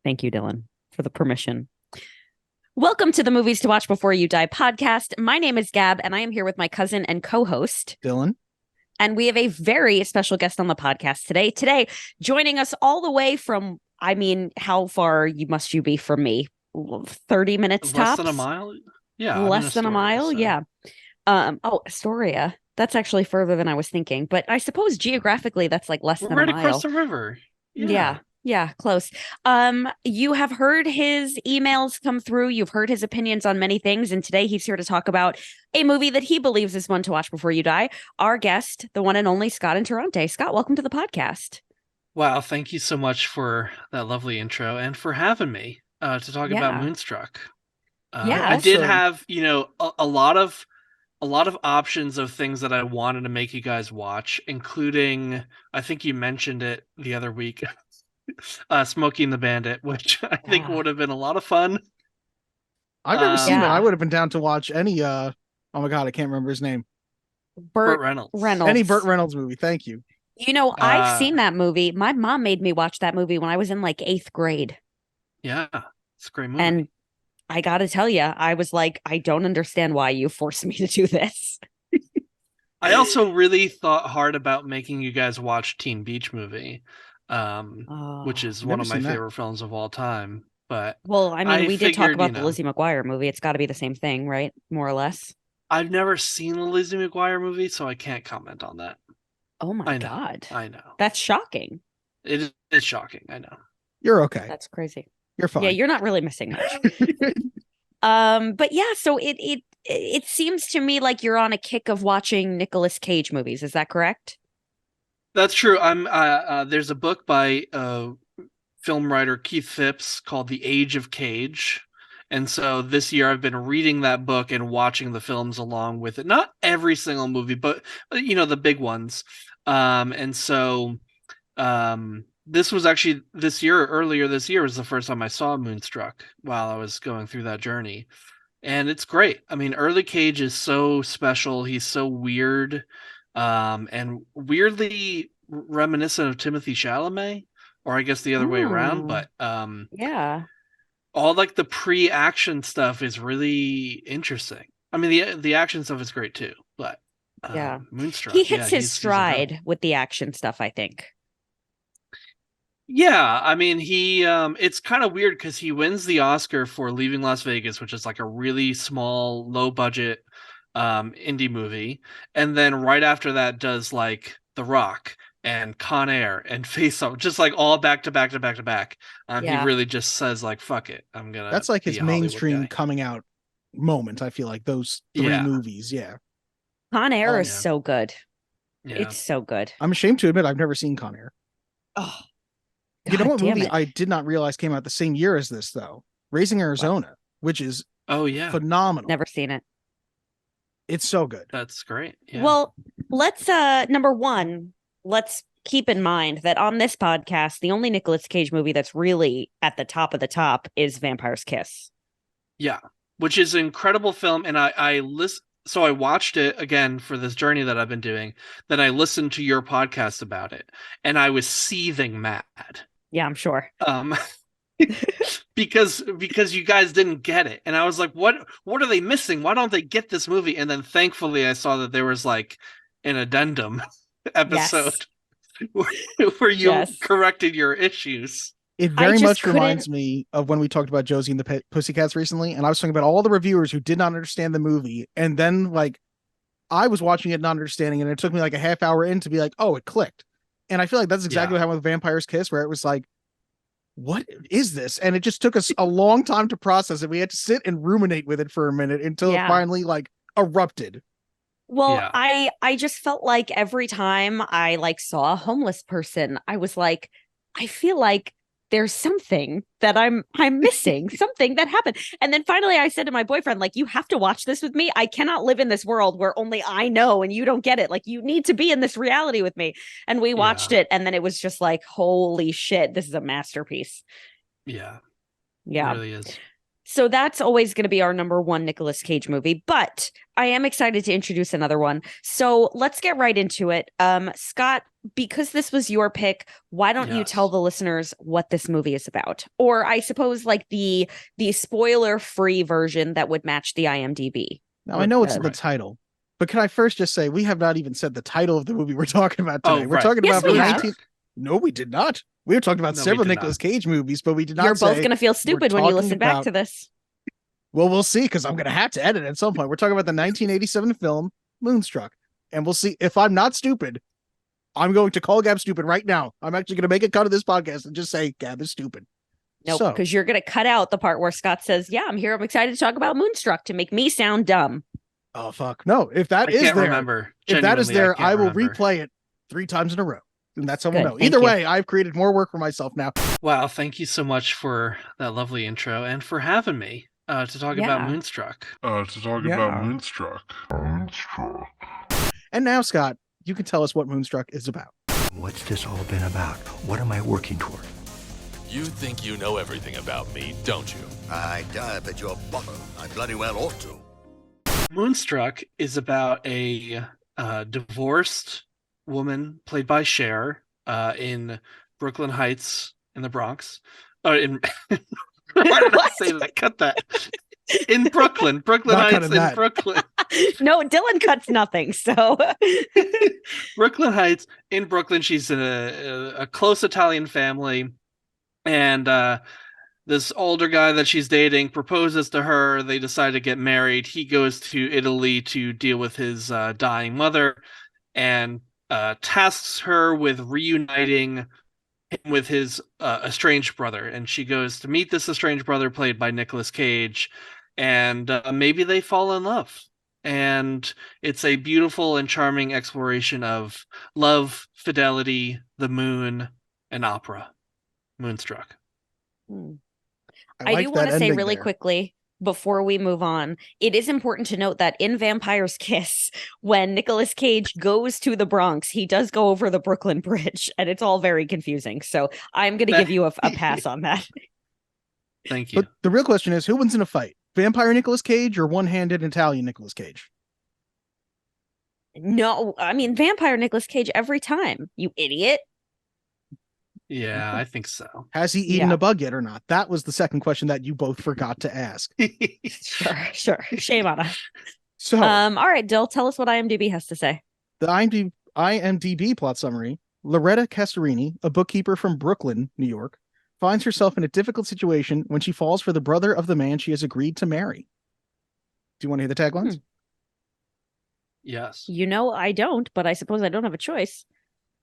Thank you, Dylan, for the permission. Welcome to the Movies to Watch Before You Die podcast. My name is Gab, and I am here with my cousin and co-host, Dylan. And we have a very special guest on the podcast today. Today, joining us all the way from, how far must you be from me? 30 minutes Less tops? than a mile? Yeah. Less than a mile? So. Yeah. Astoria. That's actually further than I was thinking. But I suppose geographically, that's like less We're than right a mile. across the river. Yeah. Yeah, close. You have heard his emails come through. You've heard his opinions on many things. And today he's here to talk about a movie that he believes is one to watch before you die. Our guest, the one and only Scott Interrante. Scott, welcome to the podcast. Wow. Thank you so much for that lovely intro and for having me to talk about Moonstruck. I did have, a lot of options of things that I wanted to make you guys watch, including, I think you mentioned it the other week, Smokey and the Bandit, which I think would have been a lot of fun. I've never seen it. I would have been down to watch any oh my god, I can't remember his name. Burt Reynolds. Any Burt Reynolds movie. Thank you. I've seen that movie. My mom made me watch that movie when I was in like 8th grade. Yeah, it's a great movie. And I gotta tell you, I was like, I don't understand why you forced me to do this. I also really thought hard about making you guys watch Teen Beach Movie, which is one of my favorite films of all time. But we did talk about the Lizzie McGuire movie. It's got to be the same thing, right? More or less. I've never seen the Lizzie McGuire movie, so I can't comment on that. Oh my God. I know. That's shocking. It is shocking. I know. You're okay. That's crazy. You're fine. Yeah, you're not really missing much. But yeah, so it seems to me like you're on a kick of watching Nicolas Cage movies. Is that correct? That's true. There's a book by film writer Keith Phipps called The Age of Cage. And so this year I've been reading that book and watching the films along with it. Not every single movie, but the big ones. This was actually earlier this year was the first time I saw Moonstruck while I was going through that journey. And it's great. I mean, early Cage is so special. He's so weird, and weirdly reminiscent of Timothy Chalamet, or I guess the other way around. But all like the pre-action stuff is really interesting. I mean, the action stuff is great too. But Moonstruck, he hits his stride with the action stuff, I think. Yeah, I mean, it's kind of weird because he wins the Oscar for Leaving Las Vegas, which is like a really small, low budget indie movie. And then right after that does like The Rock and Con Air and Face Off, just like all back to back to back to back. He really just says like, fuck it. That's like his mainstream coming out moment. I feel like those three movies. Yeah. Con Air is so good. Yeah. It's so good. I'm ashamed to admit I've never seen Con Air. Oh. You know what movie I did not realize came out the same year as this, though? Raising Arizona, which is phenomenal. Never seen it. It's so good. That's great. Yeah. Well, let's number one, let's keep in mind that on this podcast, the only Nicolas Cage movie that's really at the top of the top is Vampire's Kiss. Yeah, which is an incredible film, and So I watched it again for this journey that I've been doing. Then I listened to your podcast about it, and I was seething mad. Yeah, I'm sure. Because you guys didn't get it, and I was like, "What are they missing? Why don't they get this movie?" And then thankfully, I saw that there was like an addendum episode where you corrected your issues. It very much reminds me of when we talked about Josie and the Pussycats recently, and I was talking about all the reviewers who did not understand the movie, and then like I was watching it not understanding, and it took me like a half hour in to be like, oh, it clicked. And I feel like that's exactly what happened with Vampire's Kiss, where it was like, what is this? And it just took us a long time to process it. We had to sit and ruminate with it for a minute until it finally like erupted. Well, I just felt like every time I like saw a homeless person, I was like, I feel like there's something that I'm missing, something that happened. And then finally I said to my boyfriend, like, you have to watch this with me. I cannot live in this world where only I know and you don't get it. Like, you need to be in this reality with me. And we watched it. And then it was just like, holy shit, this is a masterpiece. Yeah. Yeah. It really is. So that's always going to be our number one Nicolas Cage movie, but I am excited to introduce another one. So let's get right into it. Scott, because this was your pick, why don't you tell the listeners what this movie is about? Or I suppose like the spoiler-free version that would match the IMDb. Now, I know it's in the title, but can I first just say we have not even said the title of the movie we're talking about today. We're talking about the 19th. No, we did not. We were talking about several Nicolas Cage movies, but we did not You're both going to feel stupid when you listen back to this. Well, we'll see, because I'm going to have to edit at some point. We're talking about the 1987 film Moonstruck, and we'll see if I'm not stupid. I'm going to call Gab stupid right now. I'm actually going to make a cut of this podcast and just say Gab is stupid. Nope, because you're going to cut out the part where Scott says, yeah, I'm here. I'm excited to talk about Moonstruck to make me sound dumb. Oh, fuck. No, if that is there, if that is there, I will replay it 3 times in a row. And that's how we'll know. Either way, I've created more work for myself now. Wow, thank you so much for that lovely intro and for having me to talk about Moonstruck. And now, Scott, you can tell us what Moonstruck is about. What's this all been about? What am I working toward? You think you know everything about me, don't you? I dive at your bottom. I bloody well ought to. Moonstruck is about a divorced woman played by Cher in Brooklyn Heights in the Bronx. Why did I say that? Cut that. In Brooklyn Heights in Brooklyn. No, Dylan cuts nothing. So Brooklyn Heights in Brooklyn. She's in a close Italian family, and this older guy that she's dating proposes to her. They decide to get married. He goes to Italy to deal with his dying mother, and tasks her with reuniting him with his estranged brother. And she goes to meet this estranged brother played by Nicolas Cage, and maybe they fall in love. And it's a beautiful and charming exploration of love, fidelity, the moon, and opera. Moonstruck. I do want to say really quickly before we move on, it is important to note that in Vampire's Kiss, when Nicolas Cage goes to the Bronx, he does go over the Brooklyn Bridge, and it's all very confusing. So I'm going to give you a pass on that. Thank you. But the real question is, who wins in a fight? Vampire Nicolas Cage or one-handed Italian Nicolas Cage? No, I mean, Vampire Nicolas Cage every time, you idiot. Yeah, I think so. Has he eaten a bug yet or not? That was the second question that you both forgot to ask. Sure. Shame on us. So, all right, Dill, tell us what IMDb has to say. The IMDb plot summary: Loretta Castorini, a bookkeeper from Brooklyn, New York, finds herself in a difficult situation when she falls for the brother of the man she has agreed to marry. Do you want to hear the taglines? Yes. You know, I don't, but I suppose I don't have a choice.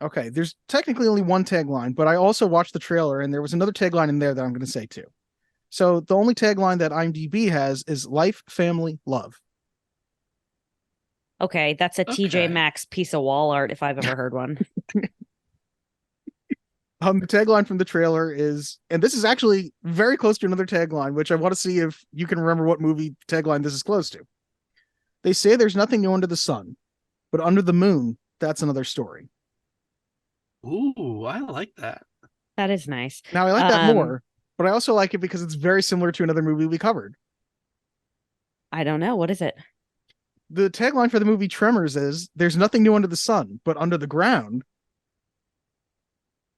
Okay, there's technically only one tagline, but I also watched the trailer and there was another tagline in there that I'm going to say too. So the only tagline that IMDb has is life, family, love. Okay, that's a TJ Maxx piece of wall art if I've ever heard one. The tagline from the trailer is, and this is actually very close to another tagline, which I want to see if you can remember what movie tagline this is close to. They say there's nothing new under the sun, but under the moon, that's another story. Ooh, I like that. That is nice. Now, I like that more, but I also like it because it's very similar to another movie we covered. I don't know. What is it? The tagline for the movie Tremors is, there's nothing new under the sun, but under the ground.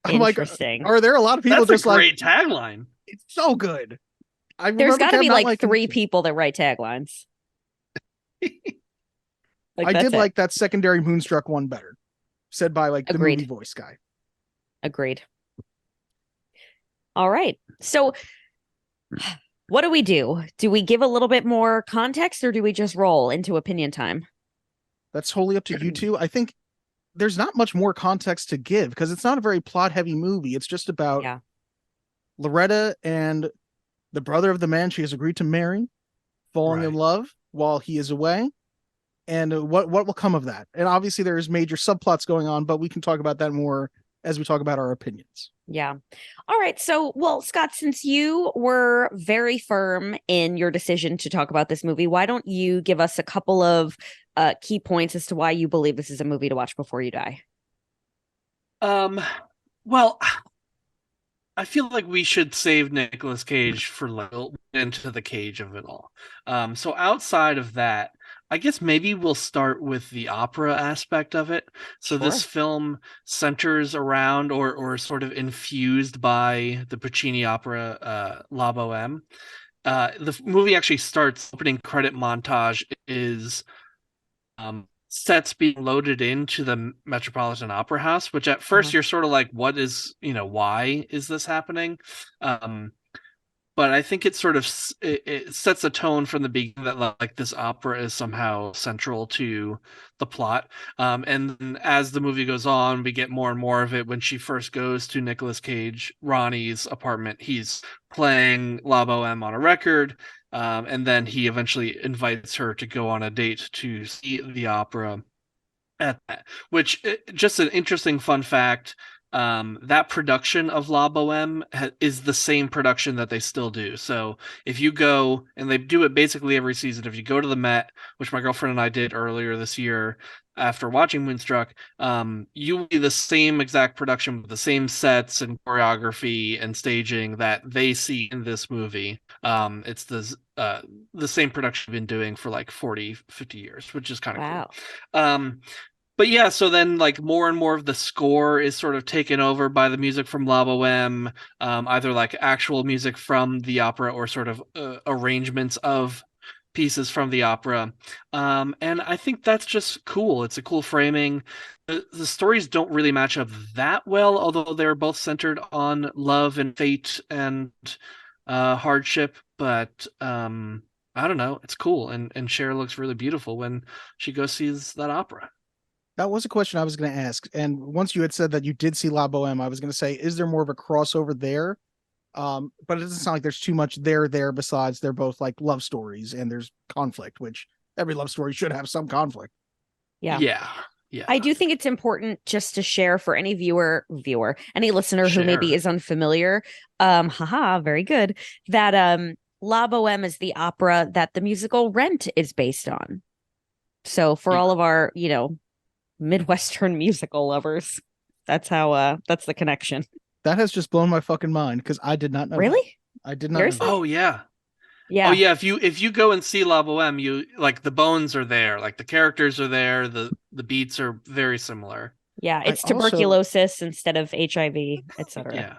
I'm Interesting. Are there a lot of people That's just a great tagline? It's so good. There's got to be like 3 people that write taglines. I did like that secondary Moonstruck one better. Said by like the movie voice guy. Agreed. All right. So what do we do? Do we give a little bit more context or do we just roll into opinion time? That's wholly up to you two. I think there's not much more context to give because it's not a very plot heavy movie. It's just about Loretta and the brother of the man she has agreed to marry falling in love while he is away. And what will come of that? And obviously there's major subplots going on, but we can talk about that more as we talk about our opinions. Yeah. All right. So, well, Scott, since you were very firm in your decision to talk about this movie, why don't you give us a couple of key points as to why you believe this is a movie to watch before you die? Well, I feel like we should save Nicolas Cage for like into the cage of it all. So outside of that, I guess maybe we'll start with the opera aspect of it. So Sure. this film centers around or sort of infused by the Puccini opera La Boheme. The movie actually starts, opening credit montage is sets being loaded into the Metropolitan Opera House, which at first you're sort of like, what is, why is this happening? But I think it sort of it sets a tone from the beginning that like this opera is somehow central to the plot. And then as the movie goes on, we get more and more of it. When she first goes to Nicolas Cage, Ronnie's apartment, he's playing La Boheme on a record. And then he eventually invites her to go on a date to see the opera at that, which just an interesting fun fact. That production of La Boheme is the same production that they still do. So if you go, and they do it basically every season, if you go to the Met, which my girlfriend and I did earlier this year after watching Moonstruck, you will be the same exact production with the same sets and choreography and staging that they see in this movie. It's the same production we've been doing for like 40, 50 years, which is kind of cool. But yeah, so then like more and more of the score is sort of taken over by the music from La Boheme, either like actual music from the opera or sort of arrangements of pieces from the opera. And I think that's just cool. It's a cool framing. The stories don't really match up that well, although they're both centered on love and fate and hardship. But I don't know. It's cool. And Cher looks really beautiful when she goes sees that opera. That was a question I was going to ask. And once you had said that you did see La Boheme, I was going to say, is there more of a crossover there? But it doesn't sound like there's too much there besides they're both like love stories and there's conflict, which every love story should have some conflict. Yeah. I do think it's important just to share for any any listener who maybe is unfamiliar. Very good. That La Boheme is the opera that the musical Rent is based on. So for all of our, Midwestern musical lovers, that's how that's the connection. That has just blown my fucking mind because I did not know. Really? That. I did not know. Oh yeah. Yeah. Oh yeah, if you go and see La Boheme, you like the bones are there, like the characters are there, the beats are very similar. Yeah, it's tuberculosis instead of HIV, etc. Yeah.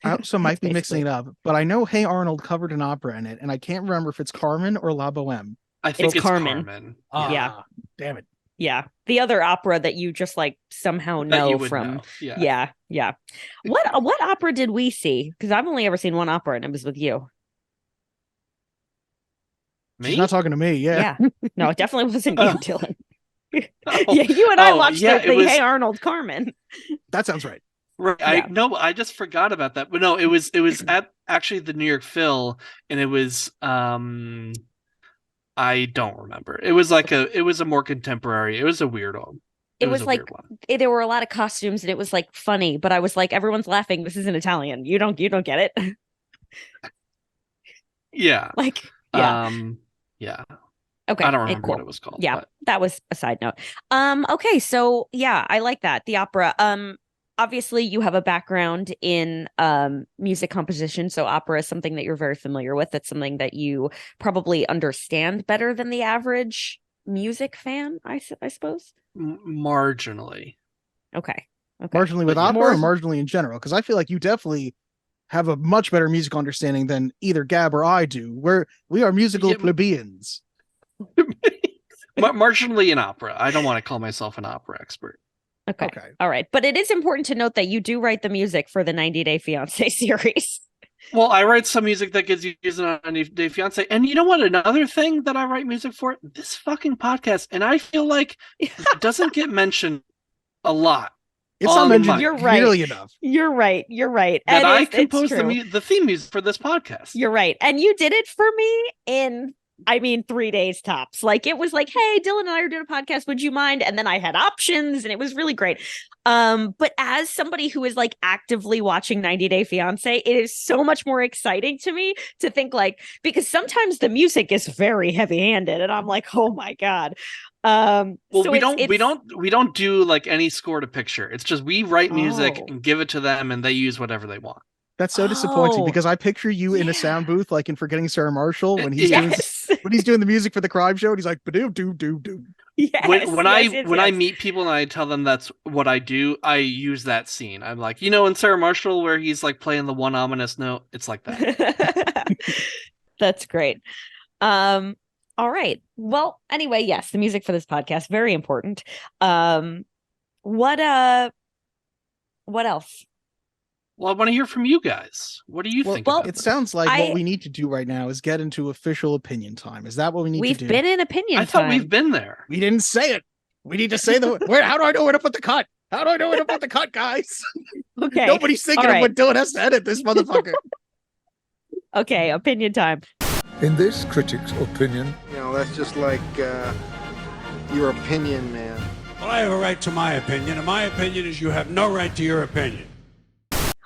I also might be mixing it up, but I know Hey Arnold covered an opera in it, and I can't remember if it's Carmen or La Boheme. I think it's Carmen. Yeah. Damn it. Yeah. The other opera that you just like somehow know from. Know. Yeah. What opera did we see? Because I've only ever seen one opera and it was with you. Me? She's not talking to me. Yeah. No, it definitely wasn't you, Dylan. Yeah, you and I watched the Hey Arnold Carmen. That sounds right. Right. Yeah. I just forgot about that. But no, it was at actually the New York Phil, and it was I don't remember. It was like it was a more contemporary. It was a weird one. It was like there were a lot of costumes and it was like funny, but I was like, everyone's laughing. This isn't Italian. You don't get it. Yeah. Like yeah. Yeah. Okay. I don't remember what it was called. Yeah, that was a side note. Okay, so yeah, I like that. The opera. Obviously you have a background in music composition, so opera is something that you're very familiar with. That's something that you probably understand better than the average music fan, I suppose. Marginally. Okay. Marginally with opera or marginally in general? Because I feel like you definitely have a much better musical understanding than either Gab or I do. We are musical plebeians. Marginally in opera. I don't want to call myself an opera expert. Okay. All right. But it is important to note that you do write the music for the 90 Day Fiancé series. Well, I write some music that gets used on 90 Day Fiancé. And you know what? Another thing that I write music for? This fucking podcast. And I feel like it doesn't get mentioned a lot. It's not mentioned nearly enough. You're right. That I composed the theme music for this podcast. You're right. And you did it for me in 3 days tops. Like it was like, hey, Dylan and I are doing a podcast. Would you mind? And then I had options and it was really great. But as somebody who is like actively watching 90 Day Fiancé, it is so much more exciting to me to think like, because sometimes the music is very heavy handed and I'm like, oh my God. Well, so we don't do like any score to picture. It's just we write music and give it to them and they use whatever they want. That's so disappointing Oh, because I picture you in a yeah. sound booth, like in Forgetting Sarah Marshall, when he's Yes. doing the music for the crime show, and he's like, "Ba-doo, doo, doo, doo." Yes. When Yes, I yes. meet people and I tell them that's what I do, I use that scene. I'm like, in Sarah Marshall where he's like playing the one ominous note, it's like that. That's great. All right. Well, anyway, yes, the music for this podcast, very important. What else? Well, I want to hear from you guys. What do you think about It this? sounds like I- what we need to do right now is get into official opinion time. Is that what we need to We've do? been in opinion I thought time. we've been there. We didn't say it. We need to say how do I know where to put the cut? How do I know where to put the cut, guys? Okay. Nobody's thinking All of right. what Dylan has to edit this motherfucker. Okay, opinion time. In this critic's opinion, That's just like your opinion, man. Well, I have a right to my opinion, and my opinion is you have no right to your opinion.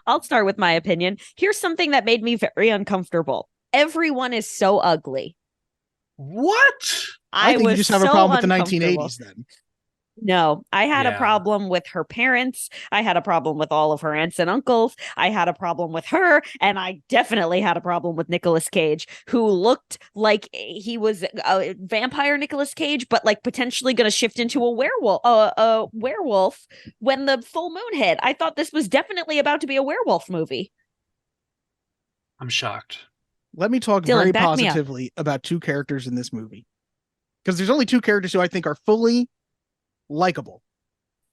I'll start with my opinion. Here's something that made me very uncomfortable. Everyone is so ugly. What? I think you was just have a so problem with the uncomfortable. 1980s then. No, I had a Yeah. problem with her parents. I had a problem with all of her aunts and uncles. I had a problem with her. And I definitely had a problem with Nicolas Cage, who looked like he was a vampire Nicolas Cage, but like potentially going to shift into a werewolf when the full moon hit. I thought this was definitely about to be a werewolf movie. I'm shocked. Let me talk Dylan, very back me up. positively about two characters in this movie. Because there's only two characters who I think are fully likable.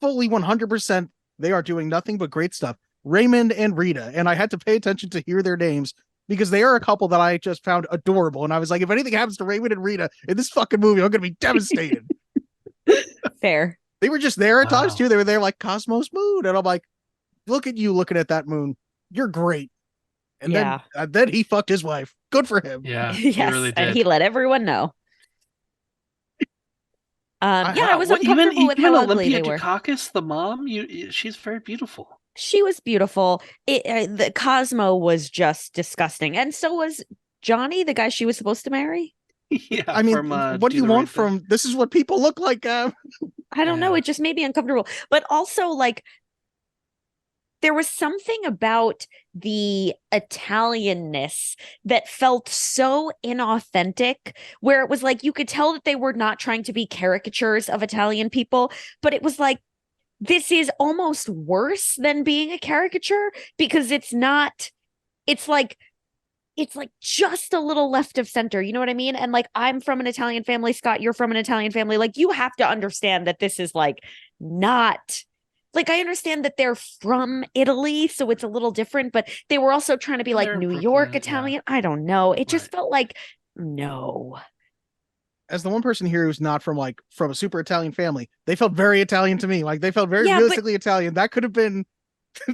Fully 100%. They are doing nothing but great stuff. Raymond and Rita. And I had to pay attention to hear their names because they are a couple that I just found adorable. And I was like, if anything happens to Raymond and Rita in this fucking movie, I'm going to be devastated. Fair. They were just there at times Wow. too. They were there like Cosmos Moon. And I'm like, look at you looking at that moon. You're great. And Yeah. then he fucked his wife. Good for him. Yeah, he Yes, really and did. he let everyone know. I was What, uncomfortable with how ugly Olympia they were. Dukakis, the mom, she's very beautiful. She was beautiful. The Cosmo was just disgusting, and so was Johnny, the guy she was supposed to marry. Yeah, I mean, from, what do you the want Right Thing. from this is what people look like? I don't know. Yeah. It just made me uncomfortable. But also, like, there was something about the Italianness that felt so inauthentic, where it was like you could tell that they were not trying to be caricatures of Italian people, but it was like, this is almost worse than being a caricature because it's not, it's like just a little left of center. You know what I mean? And like, I'm from an Italian family, Scott, you're from an Italian family. Like, you have to understand that this is like not like, I understand that they're from Italy, so it's a little different, but they were also trying to be like They're in New Brooklyn, York yeah. Italian. I don't know. It just Right. felt like, no. As the one person here who's not from a super Italian family, they felt very Italian to me. Like they felt very Yeah, realistically Italian. That could have been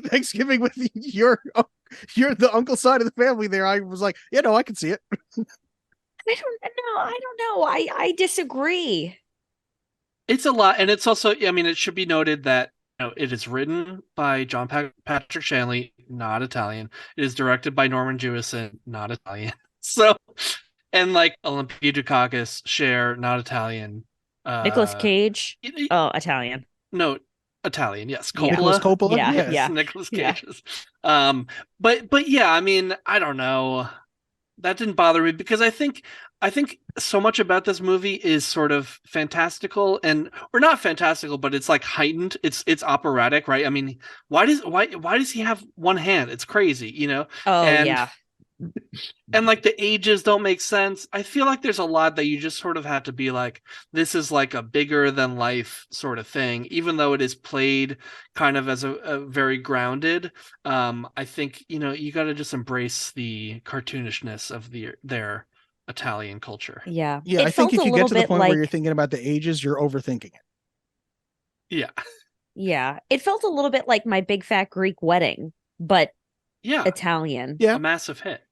Thanksgiving with your the uncle side of the family there. I was like, I can see it. I don't know. I disagree. It's a lot, and it's also, I mean, it should be noted that it is written by John Patrick Shanley, not Italian. It is directed by Norman Jewison, not Italian. So, and like Olympia Dukakis, Cher, not Italian. Nicolas Cage. Oh, Italian. No, Italian. Yes, Yeah. Nicolas Coppola. Yeah, Yes. yeah. Nicolas Yeah. Cage's. But yeah, I mean, I don't know. That didn't bother me because I think so much about this movie is sort of fantastical or not fantastical, but it's like heightened. It's operatic, right? I mean, why does he have one hand? It's crazy, Oh, And- yeah. And like the ages don't make sense. I feel like there's a lot that you just sort of have to be like, this is like a bigger than life sort of thing, even though it is played kind of as a very grounded. I think, you got to just embrace the cartoonishness of their Italian culture. Yeah. Yeah, It I think felt if a you get little to the bit point like, where you're thinking about the ages, you're overthinking it. Yeah. yeah, it felt a little bit like My Big Fat Greek Wedding, but Yeah. Italian. Yeah. A massive hit.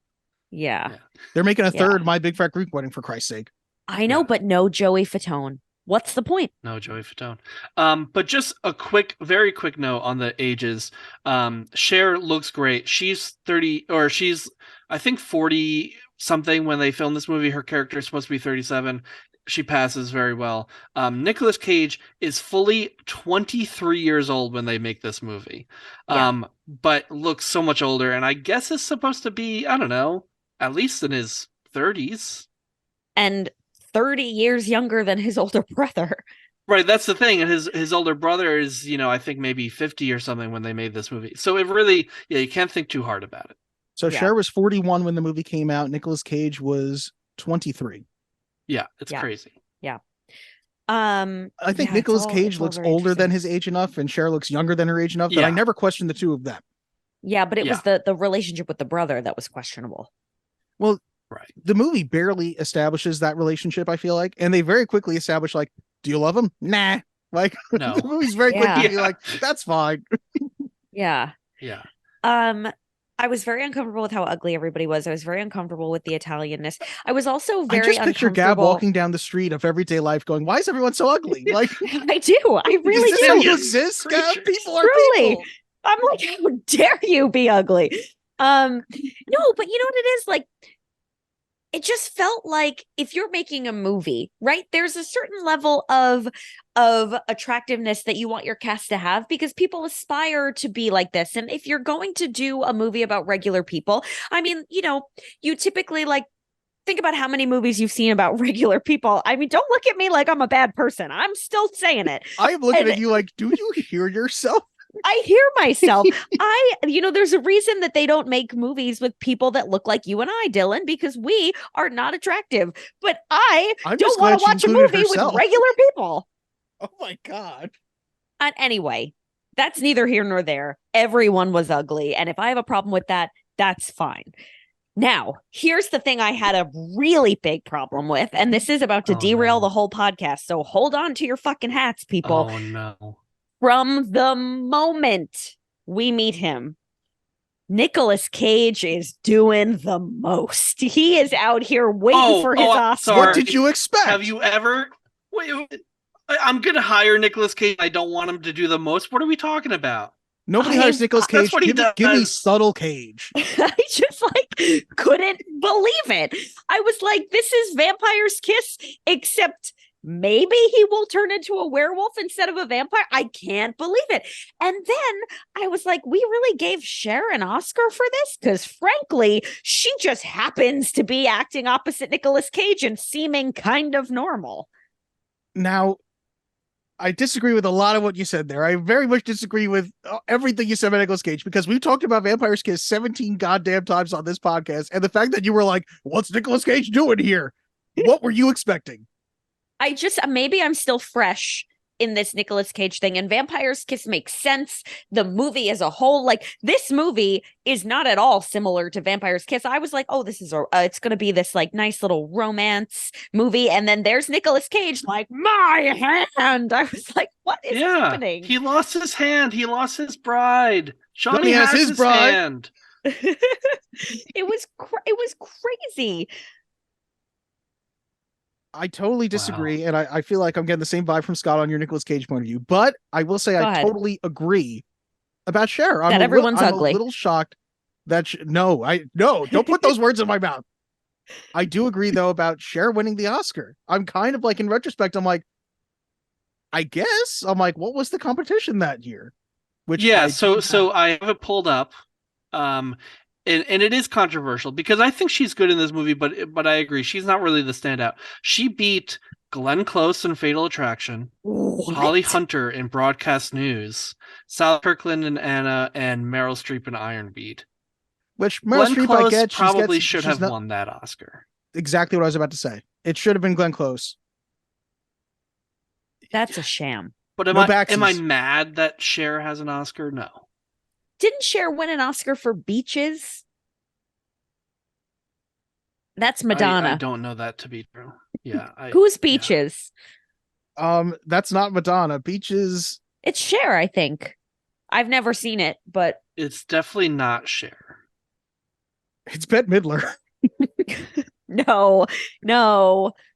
Yeah. They're making a Yeah. third My Big Fat Greek Wedding, for Christ's sake. I know, Yeah. but no Joey Fatone. What's the point? No, Joey Fatone. But just a very quick note on the ages. Cher looks great. She's 30, or she's, I think 40, something when they filmed this movie. Her character is supposed to be 37. She passes very well. Nicolas Cage is fully 23 years old when they make this movie, but looks so much older. And I guess is supposed to be, I don't know, at least in his 30s. And 30 years younger than his older brother. Right, that's the thing. And his older brother is, I think maybe 50 or something when they made this movie. So it really, you can't think too hard about it. So Cher was 41 when the movie came out. Nicolas Cage was 23. Yeah, it's crazy. Yeah. I think Nicolas Cage looks older than his age enough, and Cher looks younger than her age enough that I never questioned the two of them. Yeah, but it was the relationship with the brother that was questionable. Well, the movie barely establishes that relationship, I feel like, and they very quickly establish, like, do you love him? Nah. Like, no. The movie's very quickly like, that's fine. Yeah. Yeah. I was very uncomfortable with how ugly everybody was. I was very uncomfortable with the Italianness. I was also very I just picture Gab walking down the street of everyday life going, why is everyone so ugly? Like, I do. I really do. How you exist, Gab? People are people. I'm like, how dare you be ugly? No, but you know what it is? Like, it just felt like if you're making a movie, right, there's a certain level of attractiveness that you want your cast to have because people aspire to be like this. And if you're going to do a movie about regular people, I mean, you typically like think about how many movies you've seen about regular people. I mean, don't look at me like I'm a bad person. I'm still saying it. I'm looking at you like, do you hear yourself? I hear myself. There's a reason that they don't make movies with people that look like you and I, Dylan, because we are not attractive. But I don't want to watch a movie with regular people. Oh my God. And anyway, that's neither here nor there. Everyone was ugly. And if I have a problem with that, that's fine. Now, here's the thing I had a really big problem with, and this is about to derail the whole podcast. So hold on to your fucking hats, people. Oh no. From the moment we meet him, Nicolas Cage is doing the most. He is out here waiting for his Oscar. What did you expect? Have you ever... Wait, I'm going to hire Nicolas Cage. I don't want him to do the most. What are we talking about? Nobody hires Nicolas Cage. That's what he does. Give me subtle Cage. I just couldn't believe it. I was like, this is Vampire's Kiss, except... maybe he will turn into a werewolf instead of a vampire. I can't believe it. And then I was like, we really gave Cher an Oscar for this? Because frankly, she just happens to be acting opposite Nicolas Cage and seeming kind of normal. Now, I disagree with a lot of what you said there. I very much disagree with everything you said about Nicolas Cage, because we've talked about Vampire's Kiss 17 goddamn times on this podcast. And the fact that you were like, what's Nicolas Cage doing here? What were you expecting? Maybe I'm still fresh in this Nicolas Cage thing, and Vampire's Kiss makes sense. The movie as a whole, like, this movie is not at all similar to Vampire's Kiss. I was like, oh, this is it's going to be this like nice little romance movie. And then there's Nicolas Cage, like, my hand. I was like, what is happening? He lost his hand. He lost his bride. Johnny has his bride. Hand. It was crazy. I totally disagree, and I feel like I'm getting the same vibe from Scott on your Nicolas Cage point of view. But I will say I totally agree about Cher. That everyone's ugly. I'm a little shocked that no, don't put those words in my mouth. I do agree though about Cher winning the Oscar. I'm kind of like, in retrospect, I'm like, I guess I'm like, what was the competition that year? So I have it pulled up. And it is controversial because I think she's good in this movie, but I agree, she's not really the standout. She beat Glenn Close in Fatal Attraction, Holly Hunter in Broadcast News, Sally Kirkland in Anna, and Meryl Streep in Iron Beat. Which Meryl Streep, Close I get, probably should have won that Oscar. Exactly what I was about to say. It should have been Glenn Close. That's a sham. But am I mad that Cher has an Oscar? No. Didn't Cher win an Oscar for Beaches? That's Madonna. I don't know that to be true. Yeah. Who's Beaches? Yeah. That's not Madonna. Beaches. It's Cher, I think. I've never seen it, but it's definitely not Cher. It's Bette Midler. No.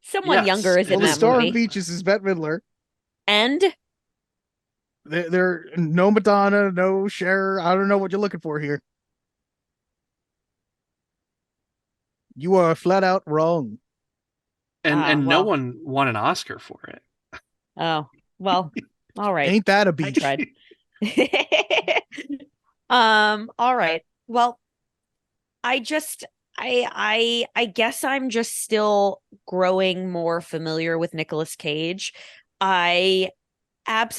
Someone younger is in that movie. The star of Beaches is Bette Midler. And there no Madonna, no Cher. I don't know what you're looking for here. You are flat out wrong. And no well. one won an Oscar for it. Oh, well, all right. Ain't that a I beef? tried. All right. Well, I just I guess I'm just still growing more familiar with Nicolas Cage. I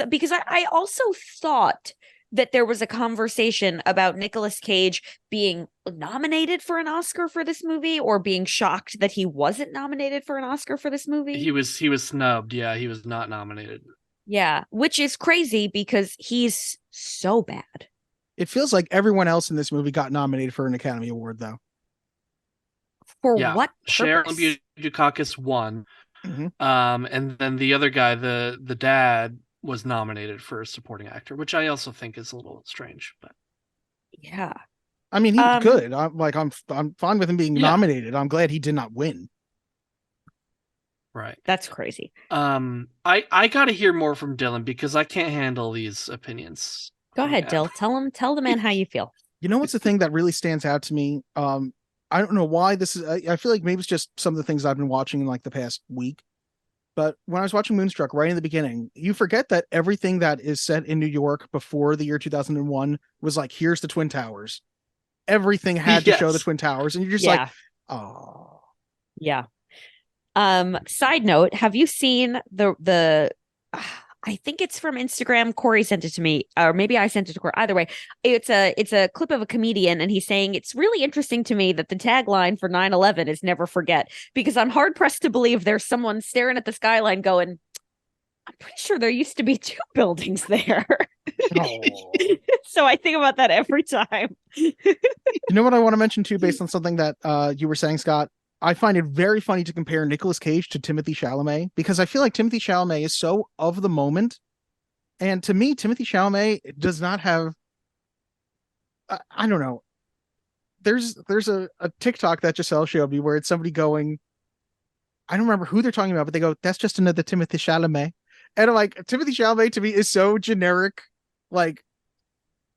because I also thought that there was a conversation about Nicolas Cage being nominated for an Oscar for this movie, or being shocked that he wasn't nominated for an Oscar for this movie. He was snubbed. Yeah, he was not nominated. Yeah, which is crazy because he's so bad. It feels like everyone else in this movie got nominated for an Academy Award, though. For Yeah, what Sharon purpose? Dukakis won. Mhm. And then the other guy, the dad, was nominated for a supporting actor, which I also think is a little strange. But Yeah. I mean, he was good. I'm fine with him being Yeah. nominated. I'm glad he did not win. Right. That's crazy. I got to hear more from Dylan because I can't handle these opinions. Go ahead, Dill. Tell the man how you feel. You know what's the thing that really stands out to me? I don't know why this is. I feel like maybe it's just some of the things I've been watching in like the past week. But when I was watching Moonstruck right in the beginning, you forget that everything that is set in New York before the year 2001 was like, here's the Twin Towers. Everything had to show the Yes. Twin Towers, and you're just like, oh. Yeah. Side note, have you seen the I think it's from Instagram. Corey sent it to me, or maybe I sent it to Corey. Either way, it's a clip of a comedian, and he's saying it's really interesting to me that the tagline for 9/11 is "Never Forget," because I'm hard pressed to believe there's someone staring at the skyline going, "I'm pretty sure there used to be two buildings there." So I think about that every time. You know what I want to mention too, based on something that you were saying, Scott? I find it very funny to compare Nicolas Cage to Timothée Chalamet, because I feel like Timothée Chalamet is so of the moment. And to me, Timothée Chalamet does not have, I don't know. There's a TikTok that Giselle showed me where it's somebody going, I don't remember who they're talking about, but they go, that's just another Timothée Chalamet. And I'm like, Timothée Chalamet to me is so generic, like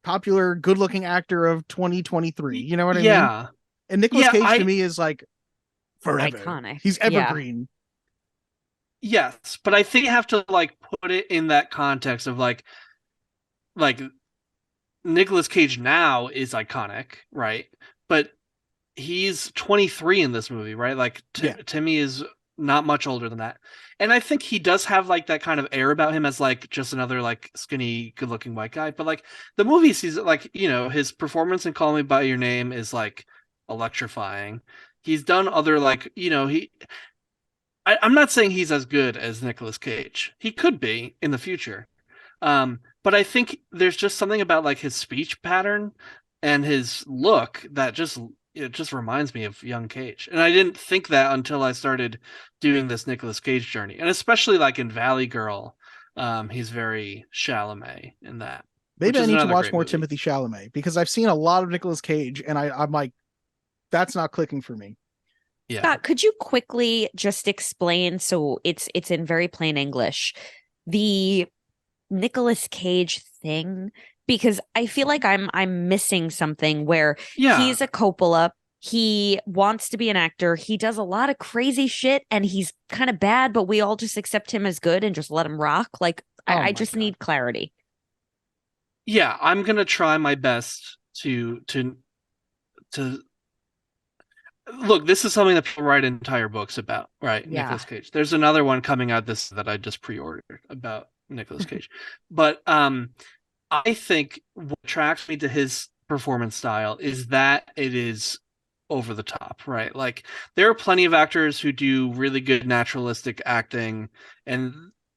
popular, good looking actor of 2023. You know what I mean? Yeah. And Nicolas Cage to me is like, forever. Iconic. He's evergreen. Yes, but I think you have to like put it in that context of like Nicolas Cage now is iconic, right? But he's 23 in this movie, right? Like Timmy is not much older than that. And I think he does have like that kind of air about him as like just another like skinny, good-looking white guy. But like the movie sees it, like, you know, his performance in Call Me by Your Name is like electrifying. He's done other like, you know, I'm not saying he's as good as Nicolas Cage. He could be in the future. But I think there's just something about like his speech pattern and his look that just reminds me of young Cage. And I didn't think that until I started doing this Nicolas Cage journey. And especially like in Valley Girl, he's very Chalamet in that. Maybe I need to watch more Timothée Chalamet, because I've seen a lot of Nicolas Cage and I'm like, that's not clicking for me. Yeah. Scott, could you quickly just explain, so it's in very plain English, the Nicolas Cage thing? Because I feel like I'm missing something where he's a Coppola. He wants to be an actor. He does a lot of crazy shit and he's kind of bad, but we all just accept him as good and just let him rock. Like, I just need clarity. Yeah, I'm going to try my best to look, this is something that people write entire books about, right? Yeah. Nicolas Cage. There's another one coming out that I just pre-ordered about Nicolas Cage. But I think what attracts me to his performance style is that it is over the top, right? Like there are plenty of actors who do really good naturalistic acting, and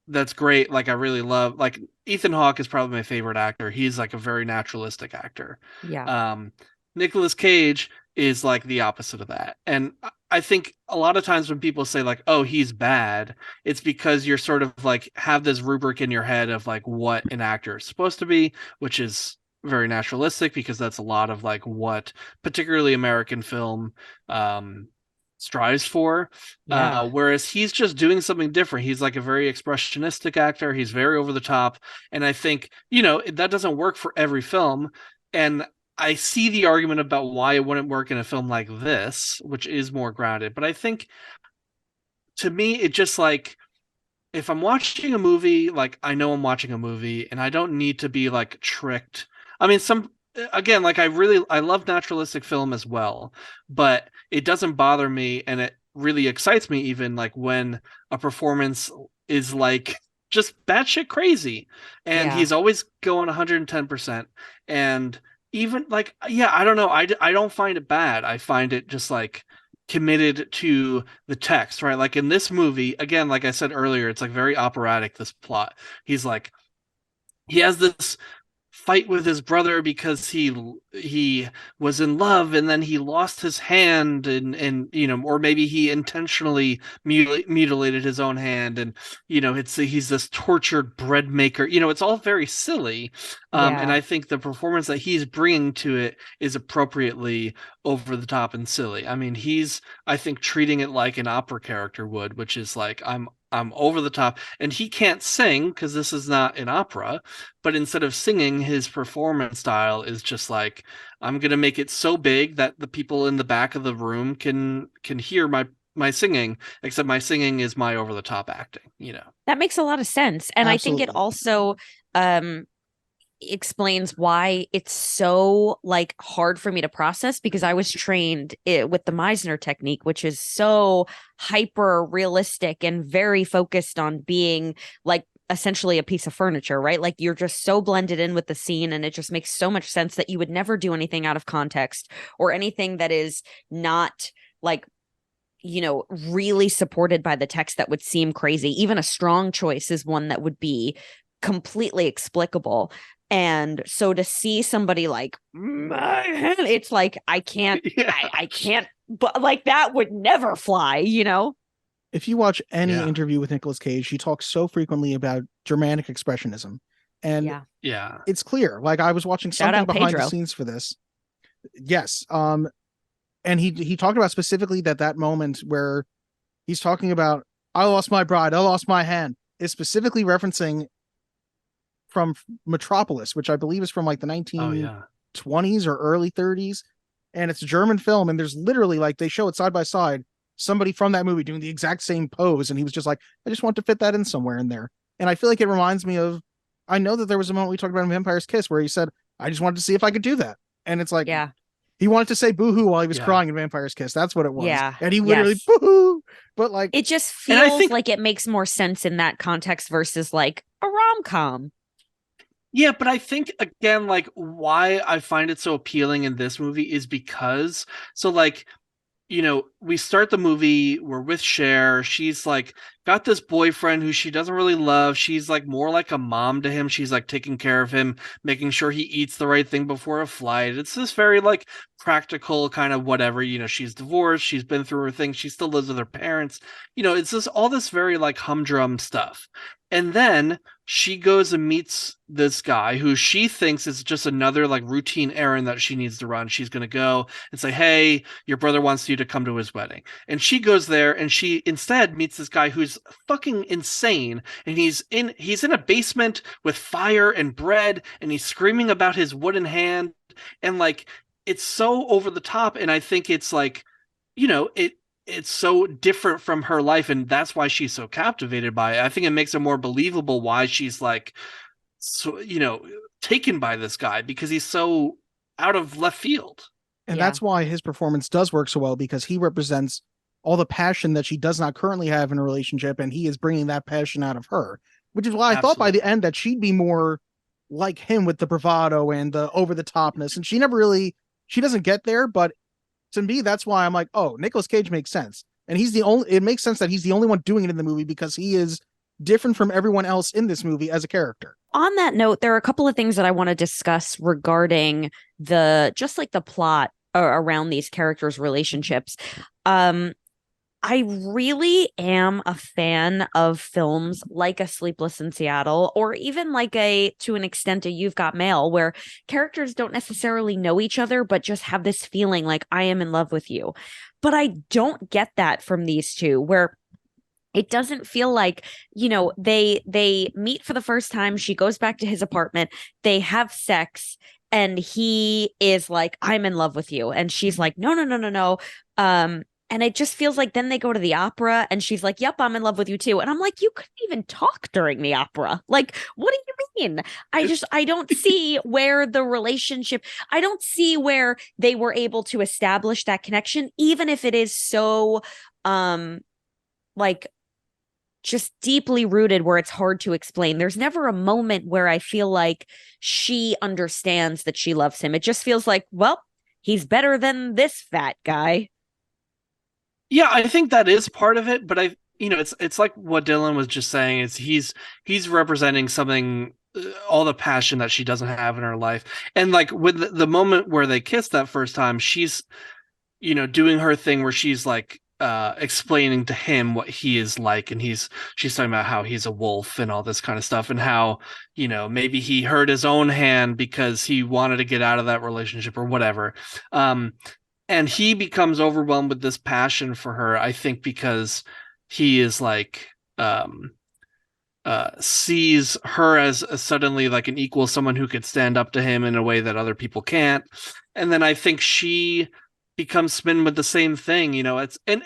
that's great. Like I really love, like Ethan Hawke is probably my favorite actor. He's like a very naturalistic actor. Yeah. Nicolas Cage is like the opposite of that. And I think a lot of times when people say like, oh, he's bad, it's because you're sort of like have this rubric in your head of like what an actor is supposed to be, which is very naturalistic, because that's a lot of like what particularly American film strives for. Whereas he's just doing something different. He's like a very expressionistic actor. He's very over the top. And I think, you know, that doesn't work for every film. And I see the argument about why it wouldn't work in a film like this, which is more grounded. But I think, to me, it just like, if I'm watching a movie, like I know I'm watching a movie, and I don't need to be like tricked. I mean, again, like I love naturalistic film as well, but it doesn't bother me, and it really excites me even like when a performance is like just batshit crazy, and he's always going 110%, and even like, yeah, I don't know, I don't find it bad. I find it just like committed to the text, right? Like in this movie, again, like I said earlier, it's like very operatic, this plot. He's like, he has this fight with his brother because he was in love, and then he lost his hand, and you know, or maybe he intentionally mutilated his own hand, and you know, he's this tortured bread maker. You know, it's all very silly, and I think the performance that he's bringing to it is appropriately over the top and silly. I mean, he's, I think, treating it like an opera character would, which is like, I'm over the top, and he can't sing because this is not an opera, but instead of singing, his performance style is just like, I'm gonna make it so big that the people in the back of the room can hear my singing, except my singing is my over the top acting, you know. That makes a lot of sense. And Absolutely. I think it also explains why it's so like hard for me to process, because I was trained with the Meisner technique, which is so hyper realistic and very focused on being like essentially a piece of furniture, right? Like you're just so blended in with the scene, and it just makes so much sense that you would never do anything out of context or anything that is not like, you know, really supported by the text that would seem crazy. Even a strong choice is one that would be completely explicable. And so to see somebody like, it's like, I can't, I can't, but like that would never fly, you know? If you watch any interview with Nicolas Cage, he talks so frequently about Germanic expressionism. And it's clear. Like I was watching something behind the scenes for this. Yes. And he talked about specifically that moment where he's talking about, I lost my bride, I lost my hand, is specifically referencing from Metropolis, which I believe is from like the 1920s or early 30s. And it's a German film. And there's literally, like, they show it side by side, somebody from that movie doing the exact same pose. And he was just like, I just want to fit that in somewhere in there. And I feel like it reminds me of, I know that there was a moment we talked about in Vampire's Kiss where he said, I just wanted to see if I could do that. And it's like, he wanted to say boohoo while he was crying in Vampire's Kiss. That's what it was. Yeah. And he literally boohoo. But like, it just feels like it makes more sense in that context versus like a rom-com. Yeah, but I think, again, like, why I find it so appealing in this movie is because, so like, you know, we start the movie, we're with Cher, she's like got this boyfriend who she doesn't really love. She's like more like a mom to him. She's like taking care of him, making sure he eats the right thing before a flight. It's this very like practical kind of whatever, you know, she's divorced, she's been through her thing, she still lives with her parents. You know, it's all this very like humdrum stuff. And then she goes and meets this guy who she thinks is just another like routine errand that she needs to run. She's going to go and say, hey, your brother wants you to come to his wedding. And she goes there and she instead meets this guy who's fucking insane. And he's in a basement with fire and bread, and he's screaming about his wooden hand. And like, it's so over the top. And I think it's like, you know, it's so different from her life, and that's why she's so captivated by it. I think it makes it more believable why she's like, so, you know, taken by this guy, because he's so out of left field. And that's why his performance does work so well, because he represents all the passion that she does not currently have in a relationship, and he is bringing that passion out of her, which is why I thought by the end that she'd be more like him with the bravado and the over the topness, and she doesn't get there. But to me, that's why I'm like, oh, Nicolas Cage makes sense. And it makes sense that he's the only one doing it in the movie, because he is different from everyone else in this movie as a character. On that note, there are a couple of things that I want to discuss regarding just like the plot around these characters' relationships. I really am a fan of films like A Sleepless in Seattle, or even like to an extent, a You've Got Mail, where characters don't necessarily know each other, but just have this feeling like I am in love with you. But I don't get that from these two, where it doesn't feel like, you know, they meet for the first time. She goes back to his apartment. They have sex. and he is like, I'm in love with you. And she's like, no, no, no, no, no. And it just feels like then they go to the opera and she's like, yep, I'm in love with you too. And I'm like, you couldn't even talk during the opera. Like, what do you mean? I don't see where the relationship, I don't see where they were able to establish that connection, even if it is so, like, just deeply rooted where it's hard to explain. There's never a moment where I feel like she understands that she loves him. It just feels like, well, he's better than this fat guy. Yeah, I think that is part of it, but it's like what Dylan was just saying, is he's representing something, all the passion that she doesn't have in her life. And like with the moment where they kiss that first time, she's doing her thing where she's like explaining to him what he is like, and she's talking about how he's a wolf and all this kind of stuff, and how maybe he hurt his own hand because he wanted to get out of that relationship or whatever. And he becomes overwhelmed with this passion for her, I think, because he is like sees her as suddenly like an equal, someone who could stand up to him in a way that other people can't. And then I think she becomes smitten with the same thing. And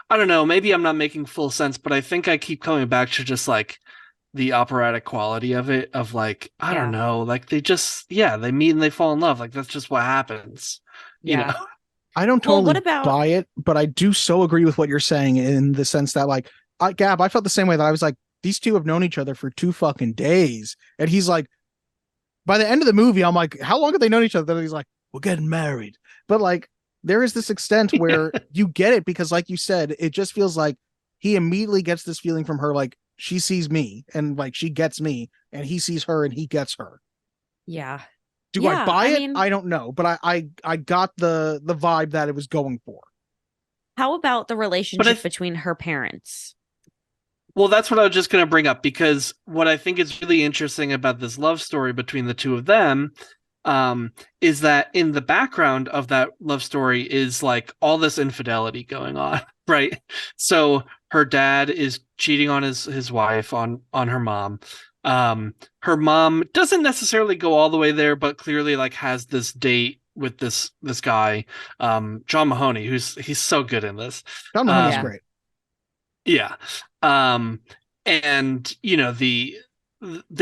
I don't know, maybe I'm not making full sense, but I think I keep coming back to just like the operatic quality of it, of like, I don't know, like they meet and they fall in love. Like that's just what happens. I don't totally buy it, but I do so agree with what you're saying in the sense that, like, Gab, I felt the same way, that I was like, these two have known each other for 2 fucking days. And he's like, by the end of the movie, I'm like, how long have they known each other? And he's like, we're getting married. But like, there is this extent where you get it, because like you said, it just feels like he immediately gets this feeling from her, like she sees me and like she gets me, and he sees her and he gets her. Yeah. Do I buy it? I don't know, but I got the vibe that it was going for. How about the relationship between her parents? Well, that's what I was just going to bring up, because what I think is really interesting about this love story between the two of them is that in the background of that love story is like all this infidelity going on, right? So her dad is cheating on his wife, on her mom. Her mom doesn't necessarily go all the way there, but clearly like has this date with this guy, John Mahoney, he's so good in this. John Mahoney's great. Yeah. And the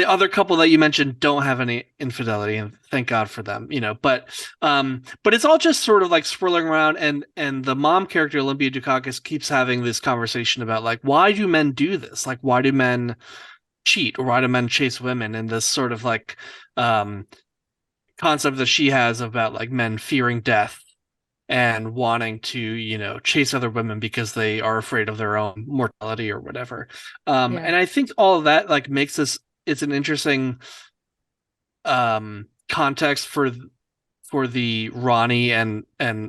other couple that you mentioned don't have any infidelity, and thank God for them, but it's all just sort of like swirling around, and the mom character, Olympia Dukakis, keeps having this conversation about like, why do men do this? Like, why do men cheat, or why do men chase women? And this sort of like concept that she has about like men fearing death and wanting to chase other women because they are afraid of their own mortality or whatever. And I think all of that like makes it's an interesting context for the Ronnie and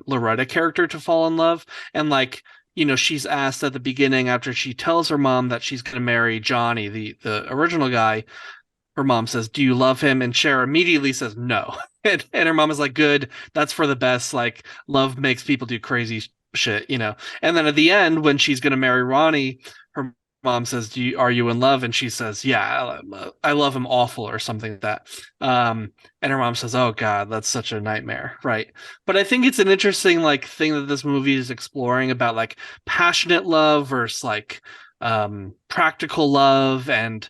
Loretta character to fall in love. And like, she's asked at the beginning, after she tells her mom that she's going to marry Johnny, the original guy, her mom says, do you love him? And Cher immediately says no. And her mom is like, good, that's for the best. Like, love makes people do crazy shit, And then at the end, when she's going to marry Ronnie, her mom says, are you in love? And she says, yeah, I love him awful, or something like that. And her mom says, oh God, that's such a nightmare. Right. But I think it's an interesting like thing that this movie is exploring about like passionate love versus like practical love and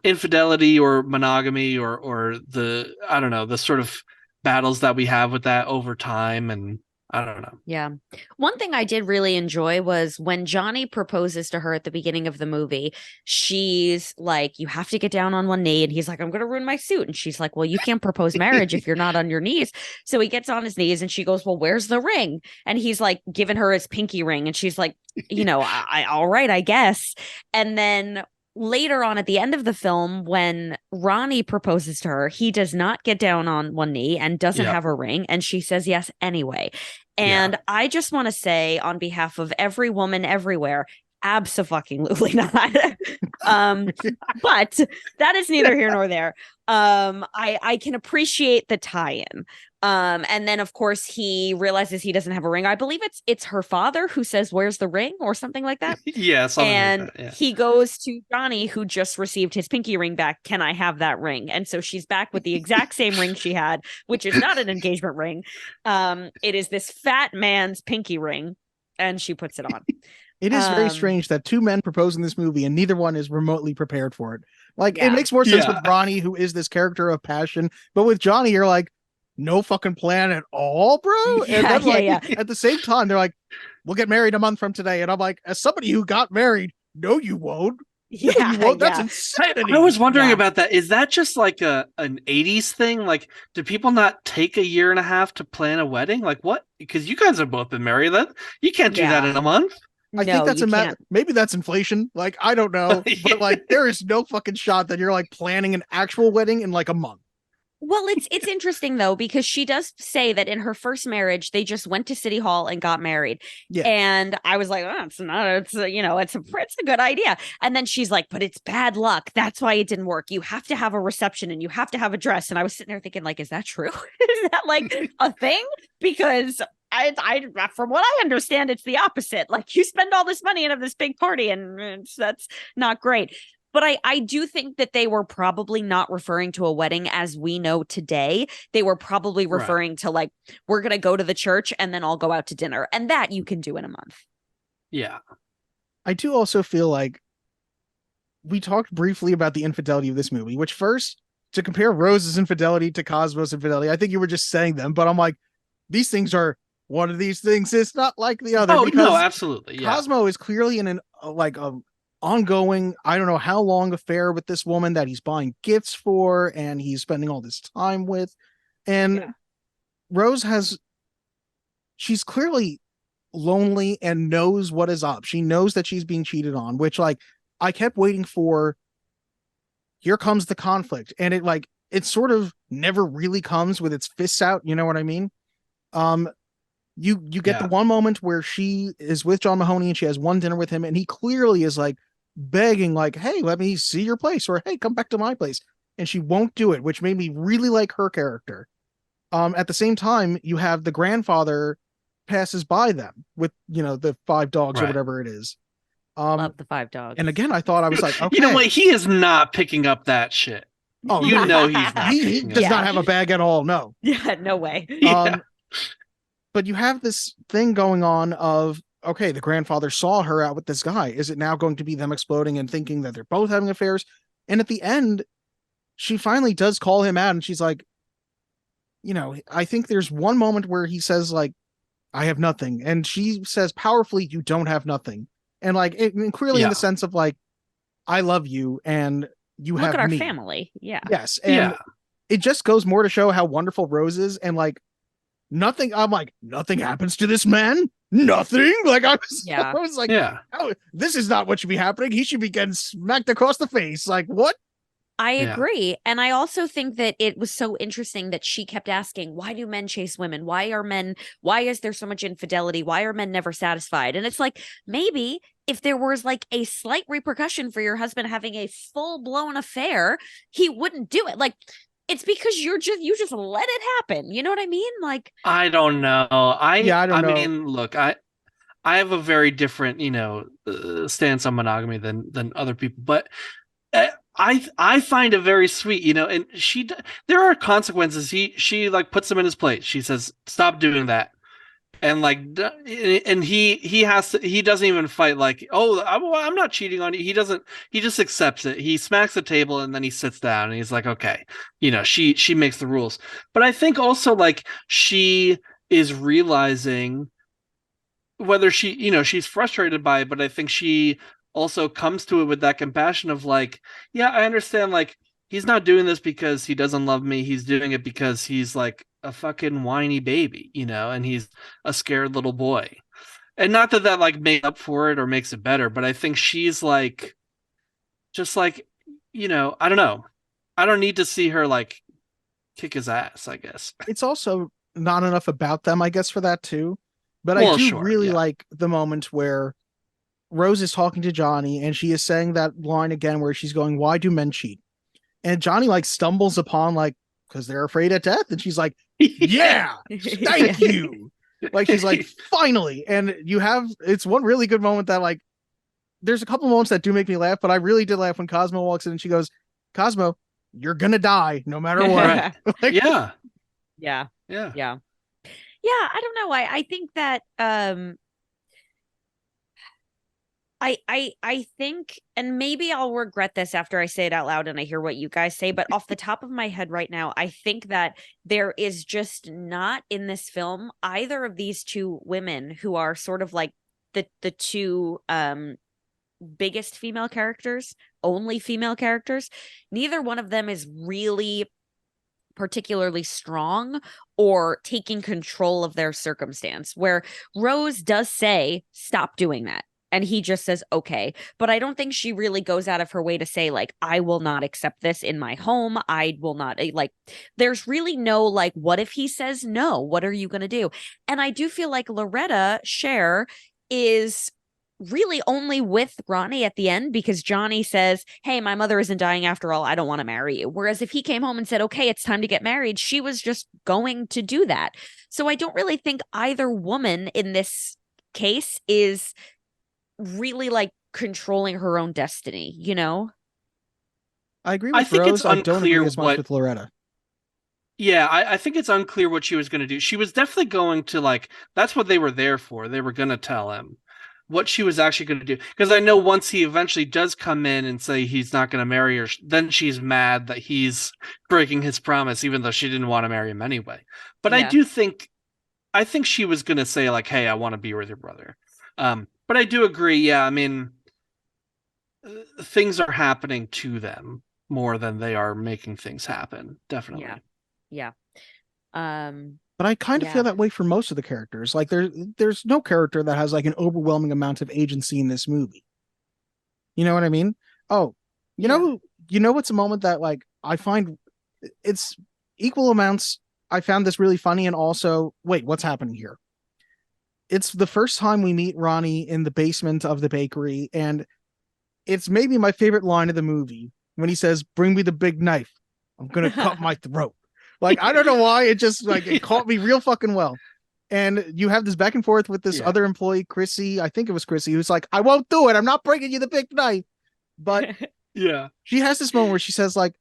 infidelity or monogamy, or the, I don't know, the sort of battles that we have with that over time. And I don't know. Yeah. One thing I did really enjoy was when Johnny proposes to her at the beginning of the movie, she's like, you have to get down on one knee. And he's like, I'm going to ruin my suit. And she's like, well, you can't propose marriage if you're not on your knees. So he gets on his knees and she goes, well, where's the ring? And he's like giving her his pinky ring. And she's like, all right, I guess. And then later on at the end of the film, when Ronnie proposes to her, he does not get down on one knee and doesn't have a ring. And she says yes anyway. And I just want to say, on behalf of every woman everywhere, abso-fucking-lutely not. But that is neither here nor there. I can appreciate the tie-in. And then of course he realizes he doesn't have a ring. I believe it's her father who says, "Where's the ring?" or something like that. Yeah, something And like that. Yeah. he goes to Johnny, who just received his pinky ring back. "Can I have that ring?" And so she's back with the exact same ring she had, which is not an engagement ring. It is this fat man's pinky ring, and she puts it on. It is very strange that two men propose in this movie and neither one is remotely prepared for it. Like, it makes more sense with Ronnie, who is this character of passion, but with Johnny, you're like, no fucking plan at all, bro. And then at the same time, they're like, "We'll get married a month from today." And I'm like, as somebody who got married, no, you won't. No, you won't. That's insanity. I was wondering about that. Is that just like an 80s thing? Like, do people not take a year and a half to plan a wedding? Like, what? Because you guys have both been married. That you can't do that in a month. I think that's maybe that's inflation. Like, I don't know. But like, there is no fucking shot that you're like planning an actual wedding in like a month. Well, it's interesting though, because she does say that in her first marriage, they just went to City Hall and got married. Yeah. And I was like, "Oh, it's a good idea." And then she's like, "But it's bad luck. That's why it didn't work. You have to have a reception and you have to have a dress." And I was sitting there thinking, like, is that true? Is that like a thing? Because I from what I understand, it's the opposite. Like, you spend all this money and have this big party, and that's not great. But I do think that they were probably not referring to a wedding as we know today. They were probably referring to like, we're going to go to the church and then I'll go out to dinner. And that you can do in a month. Yeah. I do also feel like we talked briefly about the infidelity of this movie, which first, to compare Rose's infidelity to Cosmo's infidelity, I think you were just saying them, but I'm like, these things are one of these things. It's not like the other. Oh, no, absolutely. Yeah. Cosmo is clearly in an ongoing, I don't know how long affair with this woman that he's buying gifts for and he's spending all this time with. And Rose she's clearly lonely and knows what is up. She knows that she's being cheated on, which like I kept waiting for. Here comes the conflict. And it sort of never really comes with its fists out. You know what I mean? You get the one moment where she is with John Mahoney and she has one dinner with him and he clearly is like begging like, "Hey, let me see your place," or "Hey, come back to my place." And she won't do it, which made me really like her character. At the same time, you have the grandfather passes by them with, the 5 dogs or whatever it is. Love the 5 dogs. And again, I thought, I was like, okay. You know what? He is not picking up that shit. Oh, he's not. He does not have a bag at all. No. Yeah, no way. But you have this thing going on of, okay, the grandfather saw her out with this guy. Is it now going to be them exploding and thinking that they're both having affairs? And at the end, she finally does call him out and she's like, I think there's one moment where he says like, "I have nothing." And she says powerfully, "You don't have nothing." And like, clearly in the sense of like, "I love you and you have me. Look at our family." Yeah. Yes. And it just goes more to show how wonderful Rose is. And like, nothing happens to this man. Nothing. Like I was like, oh, this is not what should be happening. He should be getting smacked across the face. Like, what? I agree. And I also think that it was so interesting that she kept asking, why do men chase women? Why is there so much infidelity? Why are men never satisfied? And it's like, maybe if there was like a slight repercussion for your husband having a full-blown affair, he wouldn't do it. Like, it's because you just let it happen. You know what I mean? Like, I don't know. I don't know. I mean, look, I have a very different, stance on monogamy than other people, but I find it very sweet, and there are consequences. She like puts him in his place. She says, "Stop doing that." And like, and he doesn't even fight like, "Oh, I'm not cheating on you." He doesn't. He just accepts it. He smacks the table and then he sits down and he's like, "Okay," she makes the rules. But I think also like she is realizing whether she's frustrated by it, but I think she also comes to it with that compassion of like, yeah, I understand. Like, he's not doing this because he doesn't love me. He's doing it because he's like a fucking whiny baby, and he's a scared little boy. And not that like makes up for it or makes it better, but I think she's like, just like, I don't know. I don't need to see her like kick his ass, I guess. It's also not enough about them, I guess, for that too. But I do really like the moment where Rose is talking to Johnny and she is saying that line again where she's going, "Why do men cheat?" And Johnny like stumbles upon like, because they're afraid of death. And she's like, yeah, thank you. Like, she's like, finally. And it's one really good moment that, like, there's a couple moments that do make me laugh, but I really did laugh when Cosmo walks in and she goes, Cosmo, you're gonna die no matter what. Right. Like, Yeah. Yeah. Yeah. Yeah. Yeah. I don't know. I think that I think, and maybe I'll regret this after I say it out loud and I hear what you guys say, but off the top of my head right now, I think that there is just not in this film either of these two women who are sort of like the two biggest female characters, only female characters. Neither one of them is really particularly strong or taking control of their circumstance, where Rose does say, stop doing that. And he just says, okay. But I don't think she really goes out of her way to say, like, I will not accept this in my home. I will not, like, there's really no, like, what if he says no? What are you going to do? And I do feel like Loretta Sher is really only with Ronnie at the end because Johnny says, hey, my mother isn't dying after all. I don't want to marry you. Whereas if he came home and said, okay, it's time to get married, she was just going to do that. So I don't really think either woman in this case is really like controlling her own destiny, you know? I agree with I think Rose. it's I don't agree unclear as much what- with Loretta. Yeah, I think it's unclear what she was going to do. She was definitely going to, like, that's what they were there for. They were going to tell him what she was actually going to do. Because I know once he eventually does come in and say he's not going to marry her, then she's mad that he's breaking his promise, even though she didn't want to marry him anyway. But Yeah. I think she was going to say, like, hey, I want to be with your brother. But I do agree. Yeah, I mean, things are happening to them more than they are making things happen. Definitely. Yeah. But I kind of feel that way for most of the characters. Like there's no character that has like an overwhelming amount of agency in this movie. You know what I mean? Oh, you know what's a moment that like I find it's equal amounts. I found this really funny and also, wait, what's happening here? It's the first time we meet Ronnie in the basement of the bakery, and it's maybe my favorite line of the movie when he says, bring me the big knife. I'm going to cut my throat. Like, I don't know why, it just like it caught me real fucking well. And you have this back and forth with this other employee, Chrissy. I think it was Chrissy, who's like, I won't do it. I'm not bringing you the big knife. But yeah, she has this moment where she says like,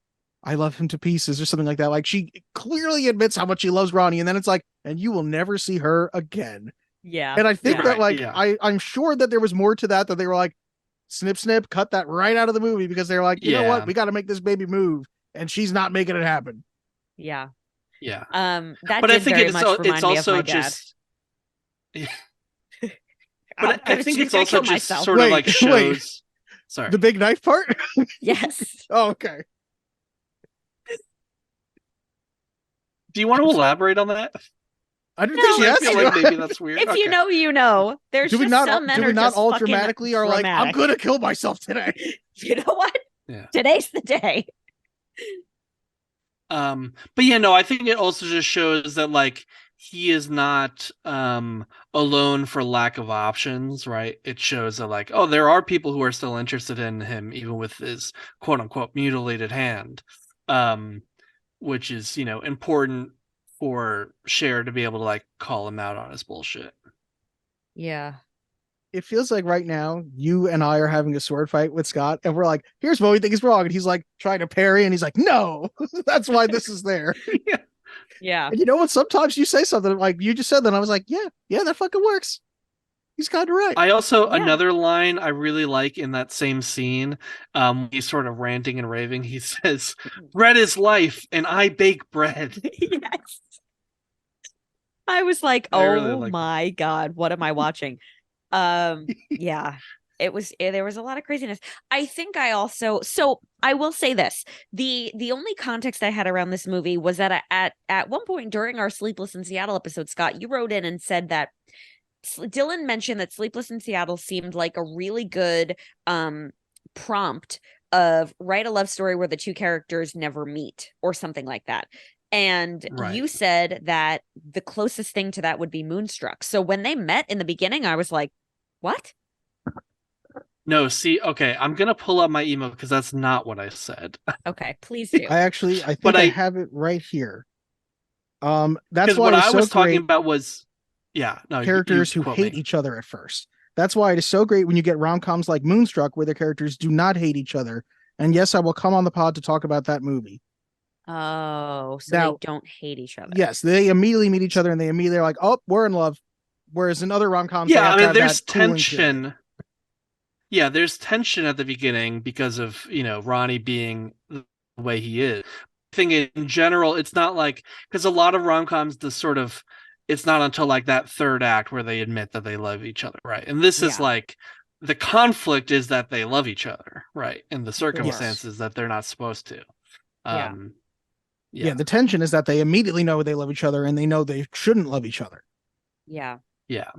I love him to pieces or something like that. Like she clearly admits how much she loves Ronnie. And then it's like, and you will never see her again. Yeah. And I think that like, I'm sure that there was more to that they were like, snip, snip, cut that right out of the movie because they're like, you know what? We got to make this baby move. And she's not making it happen. Yeah. Yeah. That but did I think very much remind it's me also of my dad. just. But I think it's also just myself. sort of like shows. Sorry. The big knife part? Yes. Oh, okay. Do you want to elaborate on that? I didn't think I feel like maybe that's weird. If you know, you know. There's just some men do we are not just all fucking dramatically are like, I'm gonna kill myself today? You know what? Yeah. Today's the day. But yeah, no, I think it also just shows that like he is not alone for lack of options, right? It shows that like, oh, there are people who are still interested in him, even with his quote unquote mutilated hand. Which is, you know, important for Cher to be able to like call him out on his bullshit. Yeah. It feels like right now you and I are having a sword fight with Scott, and we're like, here's what we think is wrong. And he's like trying to parry, and he's like, no, that's why this is there. Yeah. And you know what? Sometimes you say something like you just said that, and I was like, yeah, that fucking works. He's kind of right. I also, another line I really like in that same scene, he's sort of ranting and raving. He says, bread is life, and I bake bread. Yes. I was like, my God, what am I watching? Yeah, there was a lot of craziness. I think I also, so I will say this, the only context I had around this movie was that at one point during our Sleepless in Seattle episode, Scott, you wrote in and said that Dylan mentioned that Sleepless in Seattle seemed like a really good prompt of write a love story where the two characters never meet or something like that. And you said that the closest thing to that would be Moonstruck. So when they met in the beginning, I was like, what? No, see, okay, I'm gonna pull up my email because that's not what I said. Okay, please do. I think But I have it right here. That's because why what it is I so was talking great. about was, yeah, no, you Characters who quote hate me. each other at first. That's why it is so great when you get rom-coms like Moonstruck, where the characters do not hate each other. And yes, I will come on the pod to talk about that movie. Oh, so Now, they don't hate each other. yes, they immediately meet each other and they immediately are like, "Oh, we're in love." Whereas in other rom-coms, they Yeah, have I to mean, have there's that cooling period. tension. Yeah, there's tension at the beginning because of, Ronnie being the way he is. I think in general, it's not like, because a lot of rom-coms, it's not until like that third act where they admit that they love each other, right? And this is Yeah. like, the conflict is that they love each other, right? In the Sure. circumstances that they're not supposed to. Yeah. Yeah, the tension is that they immediately know they love each other and they know they shouldn't love each other. Yeah. Yeah.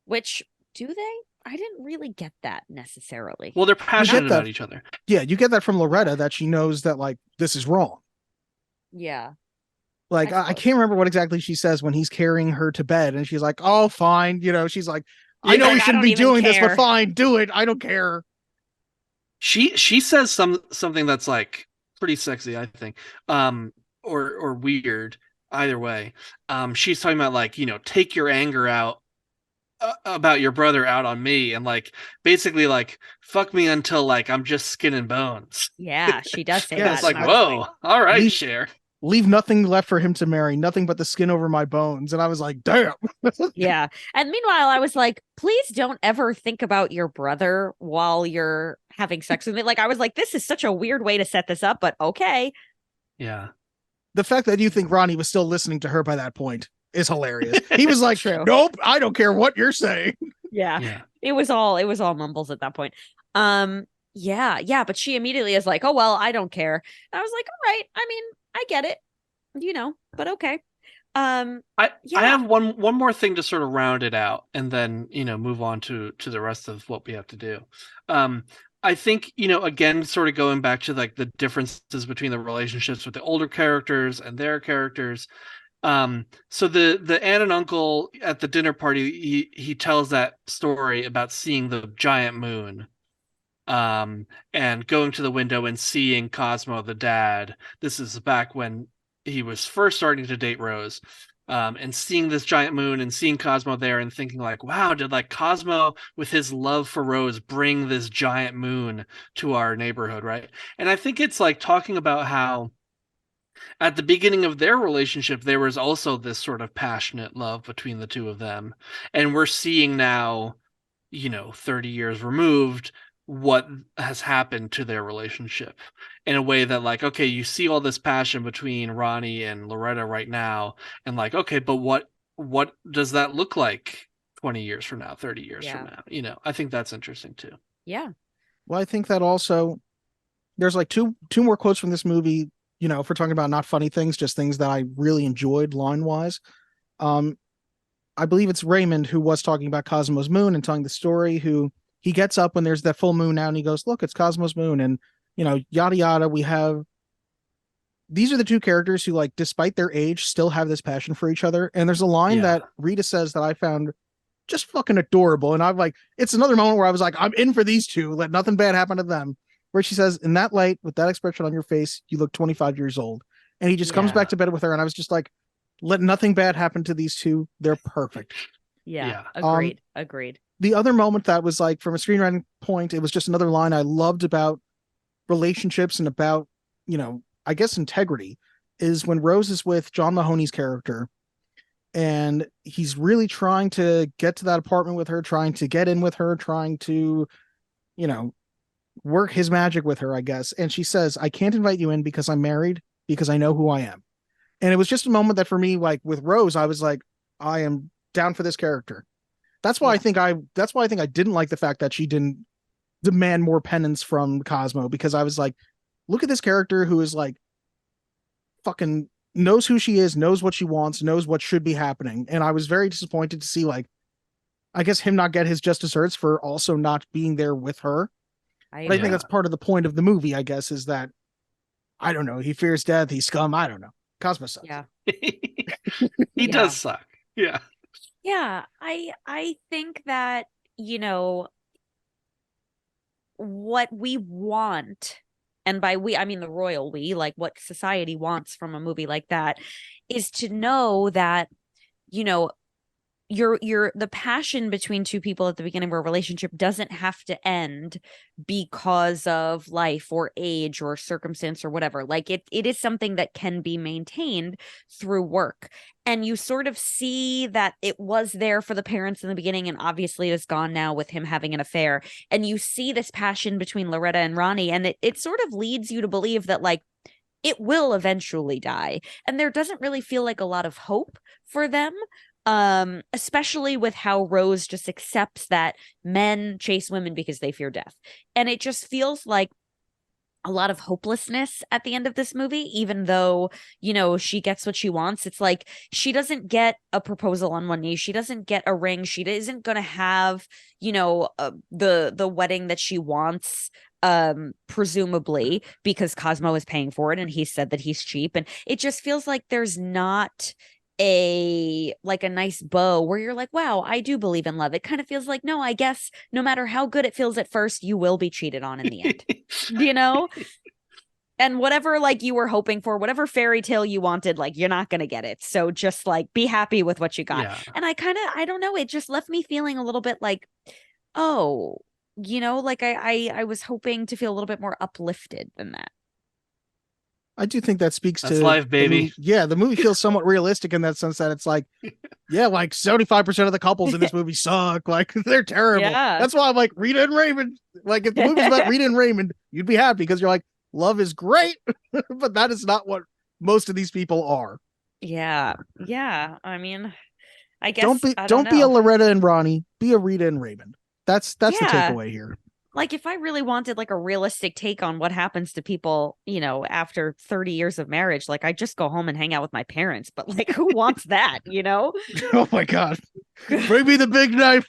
Which, do they? I didn't really get that necessarily. Well, they're passionate that- about each other. Yeah, you get that from Loretta, that she knows that like this is wrong. Yeah. Like I I can't remember what exactly she says when he's carrying her to bed, and she's like, "Oh, fine," she's like, "I know like, we I shouldn't don't be even doing this, but care." fine, do it. I don't care." She says something that's like pretty sexy, I think, or weird, either way. She's talking about like, take your anger out about your brother out on me, and like basically like fuck me until like I'm just skin and bones. Yeah, she does say Yeah, that. It's like, and I was whoa, all right, Cher. Leave nothing left for him to marry, nothing but the skin over my bones. And I was like, damn. Yeah. And meanwhile, I was like, please don't ever think about your brother while you're having sex with me. Like, I was like, this is such a weird way to set this up, but okay. Yeah. The fact that you think Ronnie was still listening to her by that point is hilarious. He was like, True. Nope, I don't care what you're saying. Yeah. It was all mumbles at that point. Yeah, but she immediately is like, oh well, I don't care. And I was like, all right, I mean, I get it, but okay. I have one more thing to sort of round it out, and then move on to the rest of what we have to do. I think again, sort of going back to like the differences between the relationships with the older characters and their characters. So the aunt and uncle at the dinner party, he tells that story about seeing the giant moon, and going to the window and seeing Cosmo, the dad. This is back when he was first starting to date Rose, and seeing this giant moon and seeing Cosmo there and thinking like, wow, did like Cosmo with his love for Rose bring this giant moon to our neighborhood, right? And I think it's like talking about how at the beginning of their relationship, there was also this sort of passionate love between the two of them. And we're seeing now, 30 years removed, what has happened to their relationship in a way that like, okay, you see all this passion between Ronnie and Loretta right now. And like, okay, but what does that look like 20 years from now, 30 years from now? I think that's interesting too. Yeah. Well, I think that also there's like two more quotes from this movie, if we're talking about not funny things, just things that I really enjoyed line wise. I believe it's Raymond who was talking about Cosmo's moon and telling the story, who he gets up when there's that full moon out and he goes, look, it's Cosmo's moon. And, yada, yada. These are the two characters who, like, despite their age, still have this passion for each other. And there's a line that Rita says that I found just fucking adorable. And I'm like, it's another moment where I was like, I'm in for these two. Let nothing bad happen to them. Where she says, in that light, with that expression on your face, you look 25 years old. And he just comes back to bed with her. And I was just like, let nothing bad happen to these two. They're perfect. Yeah. Agreed. The other moment that was like, from a screenwriting point, it was just another line I loved about relationships and about, I guess integrity, is when Rose is with John Mahoney's character and he's really trying to get to that apartment with her, trying to get in with her, trying to, work his magic with her, I guess. And she says, I can't invite you in because I'm married, because I know who I am. And it was just a moment that for me, like with Rose, I was like, I am down for this character. That's why I think I didn't like the fact that she didn't demand more penance from Cosmo, because I was like, look at this character who is like fucking knows who she is, knows what she wants, knows what should be happening. And I was very disappointed to see, like, I guess him not get his just desserts for also not being there with her. I think that's part of the point of the movie, I guess, is that, I don't know, he fears death, he's scum, I don't know. Cosmo sucks. Yeah. He does suck. Yeah. Yeah. I think that, what we want, and by we I mean the royal we, like what society wants from a movie like that, is to know that, you know, your the passion between two people at the beginning of a relationship doesn't have to end because of life or age or circumstance or whatever. Like it is something that can be maintained through work. And you sort of see that it was there for the parents in the beginning, and obviously it's gone now with him having an affair. And you see this passion between Loretta and Ronnie, and it sort of leads you to believe that, like, it will eventually die. And there doesn't really feel like a lot of hope for them, especially with how Rose just accepts that men chase women because they fear death. And it just feels like a lot of hopelessness at the end of this movie, even though, you know, she gets what she wants. It's like she doesn't get a proposal on one knee. She doesn't get a ring. She isn't going to have, you know, the wedding that she wants, presumably because Cosmo is paying for it and he said that he's cheap. And it just feels like there's not a nice bow where you're like, wow, I do believe in love. It kind of feels like, no, I guess no matter how good it feels at first, you will be cheated on in the end, you know? And whatever, like, you were hoping for, whatever fairy tale you wanted, like, you're not going to get it. So just, like, be happy with what you got. Yeah. And I don't know, it just left me feeling a little bit like, oh, you know, like I was hoping to feel a little bit more uplifted than that. I do think that speaks That's to life, baby. The movie feels somewhat realistic in that sense that it's like, yeah, like 75% of the couples in this movie suck. Like, they're terrible. Yeah. That's why I'm like, Rita and Raymond. Like, if the movie's about Rita and Raymond, you'd be happy because you're like, love is great. But that is not what most of these people are. Yeah. Yeah. I mean, I guess don't be a Loretta and Ronnie, be a Rita and Raymond. That's the Yeah. takeaway here. Like, if I really wanted like a realistic take on what happens to people, you know, after 30 years of marriage, like, I just go home and hang out with my parents. But like, who wants that, you know? Oh my God. Bring me the big knife.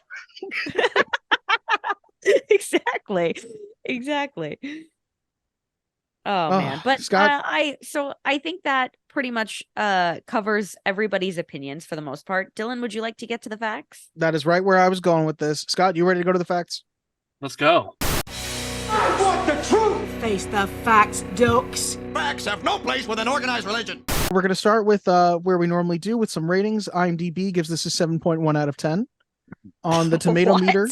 Exactly. Oh man. But Scott, I think that pretty much covers everybody's opinions for the most part. Dylan, would you like to get to the facts? that is right where I was going with this. Scott, you ready to go to the facts? Let's go. I want the truth. Face the facts, dukes. Facts have no place with an organized religion. We're going to start with where we normally do with some ratings. IMDb gives this a 7.1 out of 10. On the tomato meter.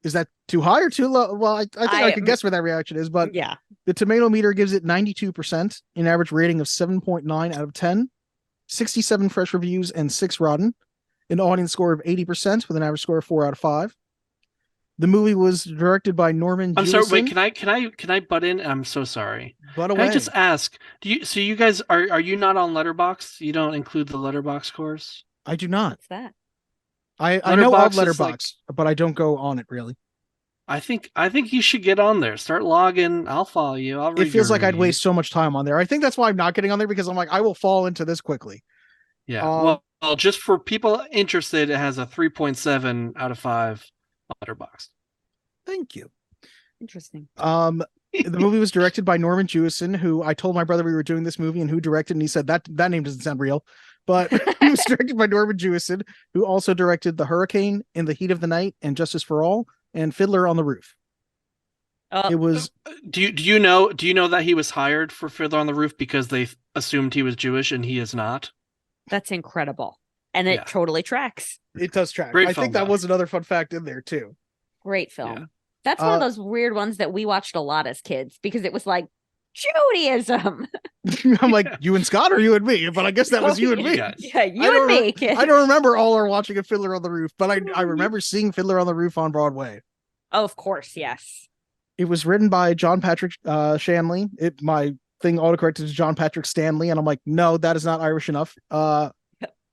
Is that too high or too low? Well, I think I can guess where that reaction is, but yeah, the tomato meter gives it 92%, an average rating of 7.9 out of 10, 67 fresh reviews and 6 rotten, an audience score of 80% with an average score of 4 out of 5. The movie was directed by Norman I'm Jewison. sorry, wait, can I butt in? I'm so sorry. Butt Can away. I just ask, you guys are you not on Letterboxd? You don't include the Letterboxd scores? I do not. what's that? I know of Letterboxd is Letterboxd, but I don't go on it really. I think you should get on there. Start logging. I'll follow you. I'll read It feels your like I'd reviews. waste so much time on there. I think that's why I'm not getting on there, because I'm like, I will fall into this quickly. Yeah. Well, just for people interested, it has a 3.7 out of 5 Letterboxd. Thank you. Interesting. The movie was directed by Norman Jewison, who I told my brother we were doing this movie and who directed, and he said that name doesn't sound real. But it was directed by Norman Jewison, who also directed The Hurricane, In the Heat of the Night, and Justice for All, and Fiddler on the Roof. It was. Do you know that he was hired for Fiddler on the Roof because they assumed he was Jewish and he is not? That's incredible. And it totally tracks. It does track. Great I film, think that though. was another fun fact in there too. Great film. Yeah. That's one of those weird ones that we watched a lot as kids because it was like Judaism. I'm like, you and Scott or you and me? But I guess that was you and me. Yeah, you and me, kid. I don't remember all our watching a Fiddler on the Roof, but I remember seeing Fiddler on the Roof on Broadway. Oh, of course, yes. It was written by John Patrick Shanley. My thing autocorrected to John Patrick Stanley, and I'm like, no, that is not Irish enough.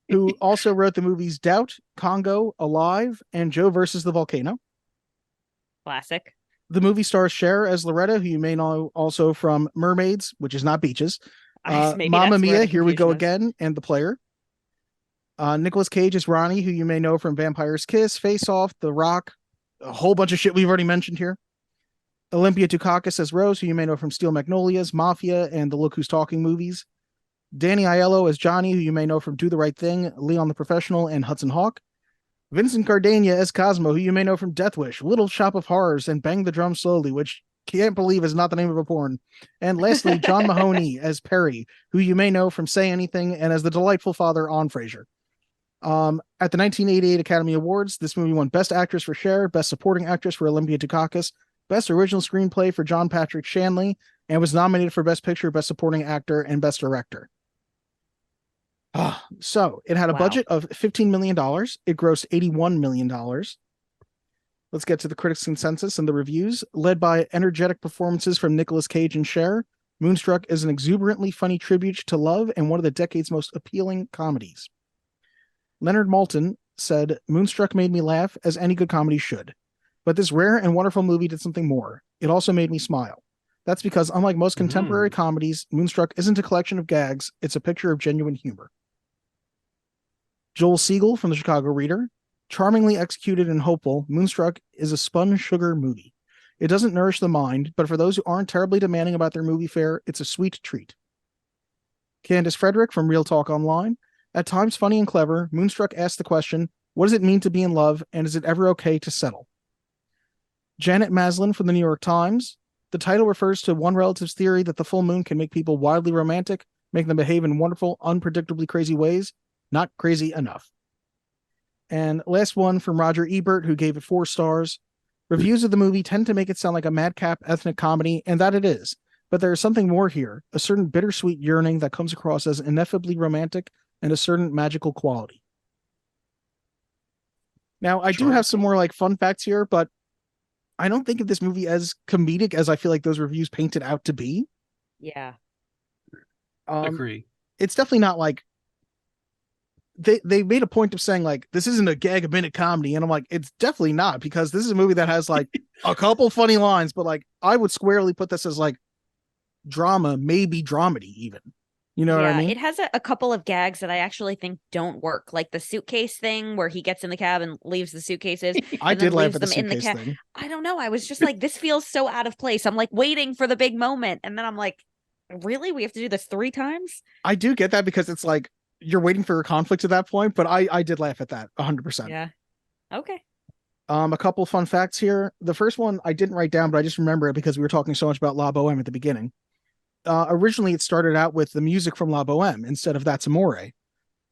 Who also wrote the movies Doubt, Congo, Alive, and Joe versus the Volcano. Classic. The movie stars Cher as Loretta, who you may know also from Mermaids, which is not beaches. Mamma Mia, Here We Go Again, and The Player. Nicolas Cage is Ronnie, who you may know from Vampire's Kiss, Face Off, The Rock, a whole bunch of shit we've already mentioned here. Olympia Dukakis as Rose, who you may know from Steel Magnolias, Mafia, and the Look Who's Talking movies. Danny Aiello as Johnny, who you may know from Do the Right Thing, Leon the Professional, and Hudson Hawk. Vincent Gardenia as Cosmo, who you may know from Death Wish, Little Shop of Horrors, and Bang the Drum Slowly, which can't believe is not the name of a porn. And lastly, John Mahoney as Perry, who you may know from Say Anything and as the delightful father on Frasier. At the 1988 Academy Awards, this movie won Best Actress for Cher, Best Supporting Actress for Olympia Dukakis, Best Original Screenplay for John Patrick Shanley, and was nominated for Best Picture, Best Supporting Actor, and Best Director. So it had a budget of $15 million. It grossed $81 million. Let's get to the critics' consensus and the reviews. Led by energetic performances from Nicolas Cage and Cher, Moonstruck is an exuberantly funny tribute to love and one of the decade's most appealing comedies. Leonard Maltin said, Moonstruck made me laugh, as any good comedy should. But this rare and wonderful movie did something more. It also made me smile. That's because, unlike most contemporary comedies, Moonstruck isn't a collection of gags, it's a picture of genuine humor. Joel Siegel from the Chicago Reader, charmingly executed and hopeful, Moonstruck is a spun sugar movie. It doesn't nourish the mind, but for those who aren't terribly demanding about their movie fare, it's a sweet treat. Candace Frederick from Real Talk Online, at times funny and clever, Moonstruck asks the question, what does it mean to be in love, and is it ever okay to settle? Janet Maslin from the New York Times, the title refers to one relative's theory that the full moon can make people wildly romantic, make them behave in wonderful, unpredictably crazy ways. Not crazy enough. And last one from Roger Ebert, who gave it 4 stars. Reviews of the movie tend to make it sound like a madcap ethnic comedy, and that it is. But there is something more here, a certain bittersweet yearning that comes across as ineffably romantic and a certain magical quality. Now, I do have some more like fun facts here, but I don't think of this movie as comedic as I feel like those reviews paint it out to be. Yeah. Agree. It's definitely not like they made a point of saying like this isn't a gag minute comedy, and I'm like, it's definitely not, because this is a movie that has like a couple funny lines, but like I would squarely put this as like drama, maybe dramedy even. You know what I mean? It has a couple of gags that I actually think don't work, like the suitcase thing where he gets in the cab and leaves the suitcases. I and did then laugh leaves at the them in the suitcase cab. thing. I don't know. I was just like, this feels so out of place. I'm like waiting for the big moment, and then I'm like, really? We have to do this 3 times? I do get that, because it's like you're waiting for a conflict at that point, but I did laugh at that 100%. Yeah. Okay. A couple fun facts here. The first one I didn't write down, but I just remember it because we were talking so much about La Boheme at the beginning. Originally, it started out with the music from La Boheme instead of That's Amore.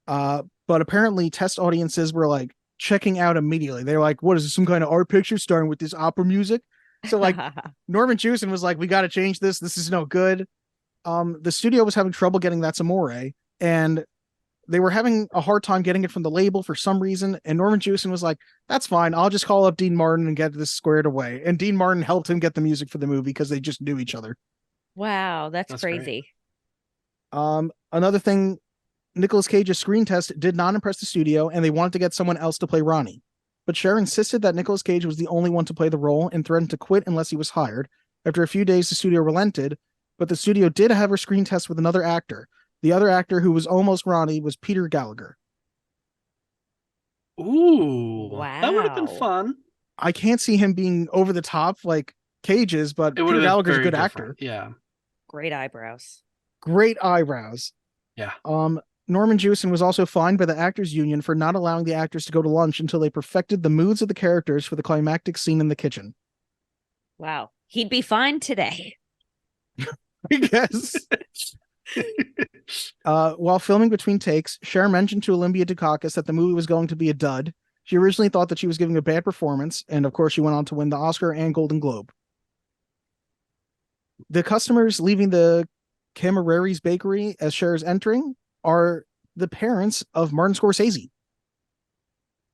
But apparently test audiences were like checking out immediately. They were like, what is this, some kind of art picture starting with this opera music? So like Norman Jewison was like, we got to change this. This is no good. The studio was having trouble getting That's Amore, and they were having a hard time getting it from the label for some reason. And Norman Jewison was like, that's fine. I'll just call up Dean Martin and get this squared away. And Dean Martin helped him get the music for the movie because they just knew each other. Wow, that's crazy. Great. Another thing, Nicolas Cage's screen test did not impress the studio, and they wanted to get someone else to play Ronnie. But Cher insisted that Nicolas Cage was the only one to play the role and threatened to quit unless he was hired. After a few days, the studio relented, but the studio did have her screen test with another actor. The other actor who was almost Ronnie was Peter Gallagher. Ooh, wow. That would have been fun. I can't see him being over the top like Cage is, but Peter Gallagher's a good actor. Yeah. Great eyebrows. Great eyebrows. Yeah. Norman Jewison was also fined by the Actors Union for not allowing the actors to go to lunch until they perfected the moods of the characters for the climactic scene in the kitchen. Wow. He'd be fine today. I guess. While filming between takes, Cher mentioned to Olympia Dukakis that the movie was going to be a dud. She originally thought that she was giving a bad performance, and of course she went on to win the Oscar and Golden Globe. The customers leaving the Camerari's Bakery as Cher is entering are the parents of Martin Scorsese.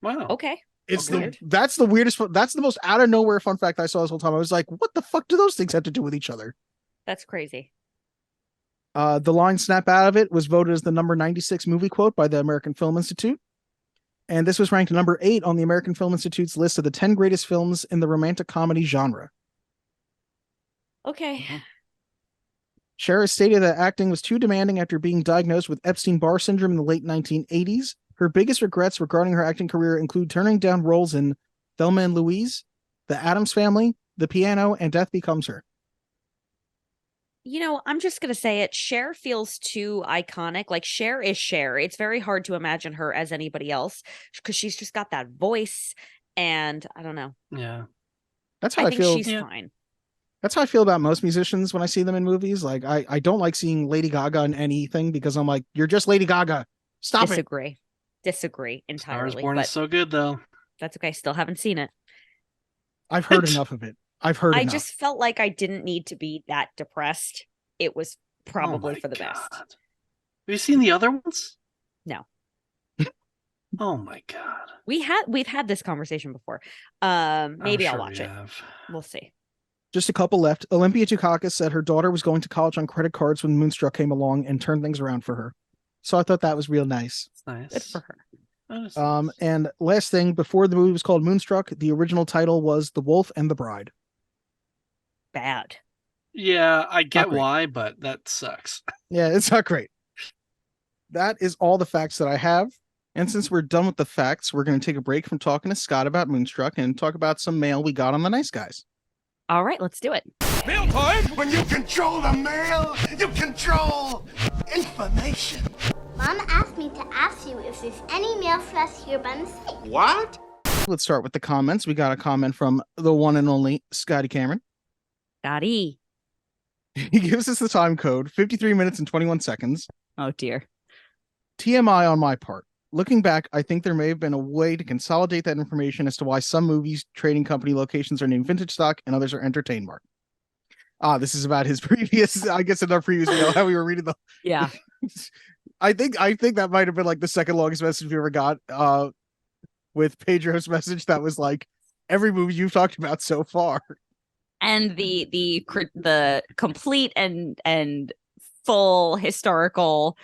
Wow. Okay. That's the weirdest, that's the most out of nowhere fun fact I saw this whole time. I was like, what the fuck do those things have to do with each other? That's crazy. The line snap out of it was voted as the number 96 movie quote by the American Film Institute. And this was ranked number 8 on the American Film Institute's list of the 10 greatest films in the romantic comedy genre. Okay. Cher has stated that acting was too demanding after being diagnosed with Epstein-Barr syndrome in the late 1980s. Her biggest regrets regarding her acting career include turning down roles in Thelma and Louise, The Addams Family, The Piano, and Death Becomes Her. I'm just going to say it. Cher feels too iconic. Like Cher is Cher. It's very hard to imagine her as anybody else because she's just got that voice. And I don't know. Yeah. That's how I I think feel. she's fine. That's how I feel about most musicians when I see them in movies. Like I don't like seeing Lady Gaga in anything because I'm like, you're just Lady Gaga. Stop it. Disagree entirely. Star is Born but is so good though. that's okay. Still haven't seen it. I've heard enough of it. I just felt like I didn't need to be that depressed. It was probably for the best. Have you seen the other ones? No. Oh my God. We've had this conversation before. Maybe I'll watch it. We'll see. Just a couple left. Olympia Dukakis said her daughter was going to college on credit cards when Moonstruck came along and turned things around for her. So I thought that was real nice. It's nice. Good for her. Nice. And last thing, before the movie was called Moonstruck, the original title was The Wolf and the Bride. Bad. Yeah, I get why, but that sucks. Yeah, it's not great. That is all the facts that I have. And since we're done with the facts, we're going to take a break from talking to Scott about Moonstruck and talk about some mail we got on the Nice Guys. All right, let's do it. Mail time! When you control the mail, you control information. Mom asked me to ask you if there's any mail for us here by mistake. What? Let's start with the comments. We got a comment from the one and only Scotty Cameron. Scotty. He gives us the time code, 53 minutes and 21 seconds. Oh, dear. TMI on my part. Looking back, I think there may have been a way to consolidate that information as to why some movies trading company locations are named Vintage Stock and others are Entertainmark. This is about his previous, I guess in our previous video, how we were reading the... Yeah. I think that might have been like the second longest message we ever got with Pedro's message that was like, every movie you've talked about so far. And the complete and full historical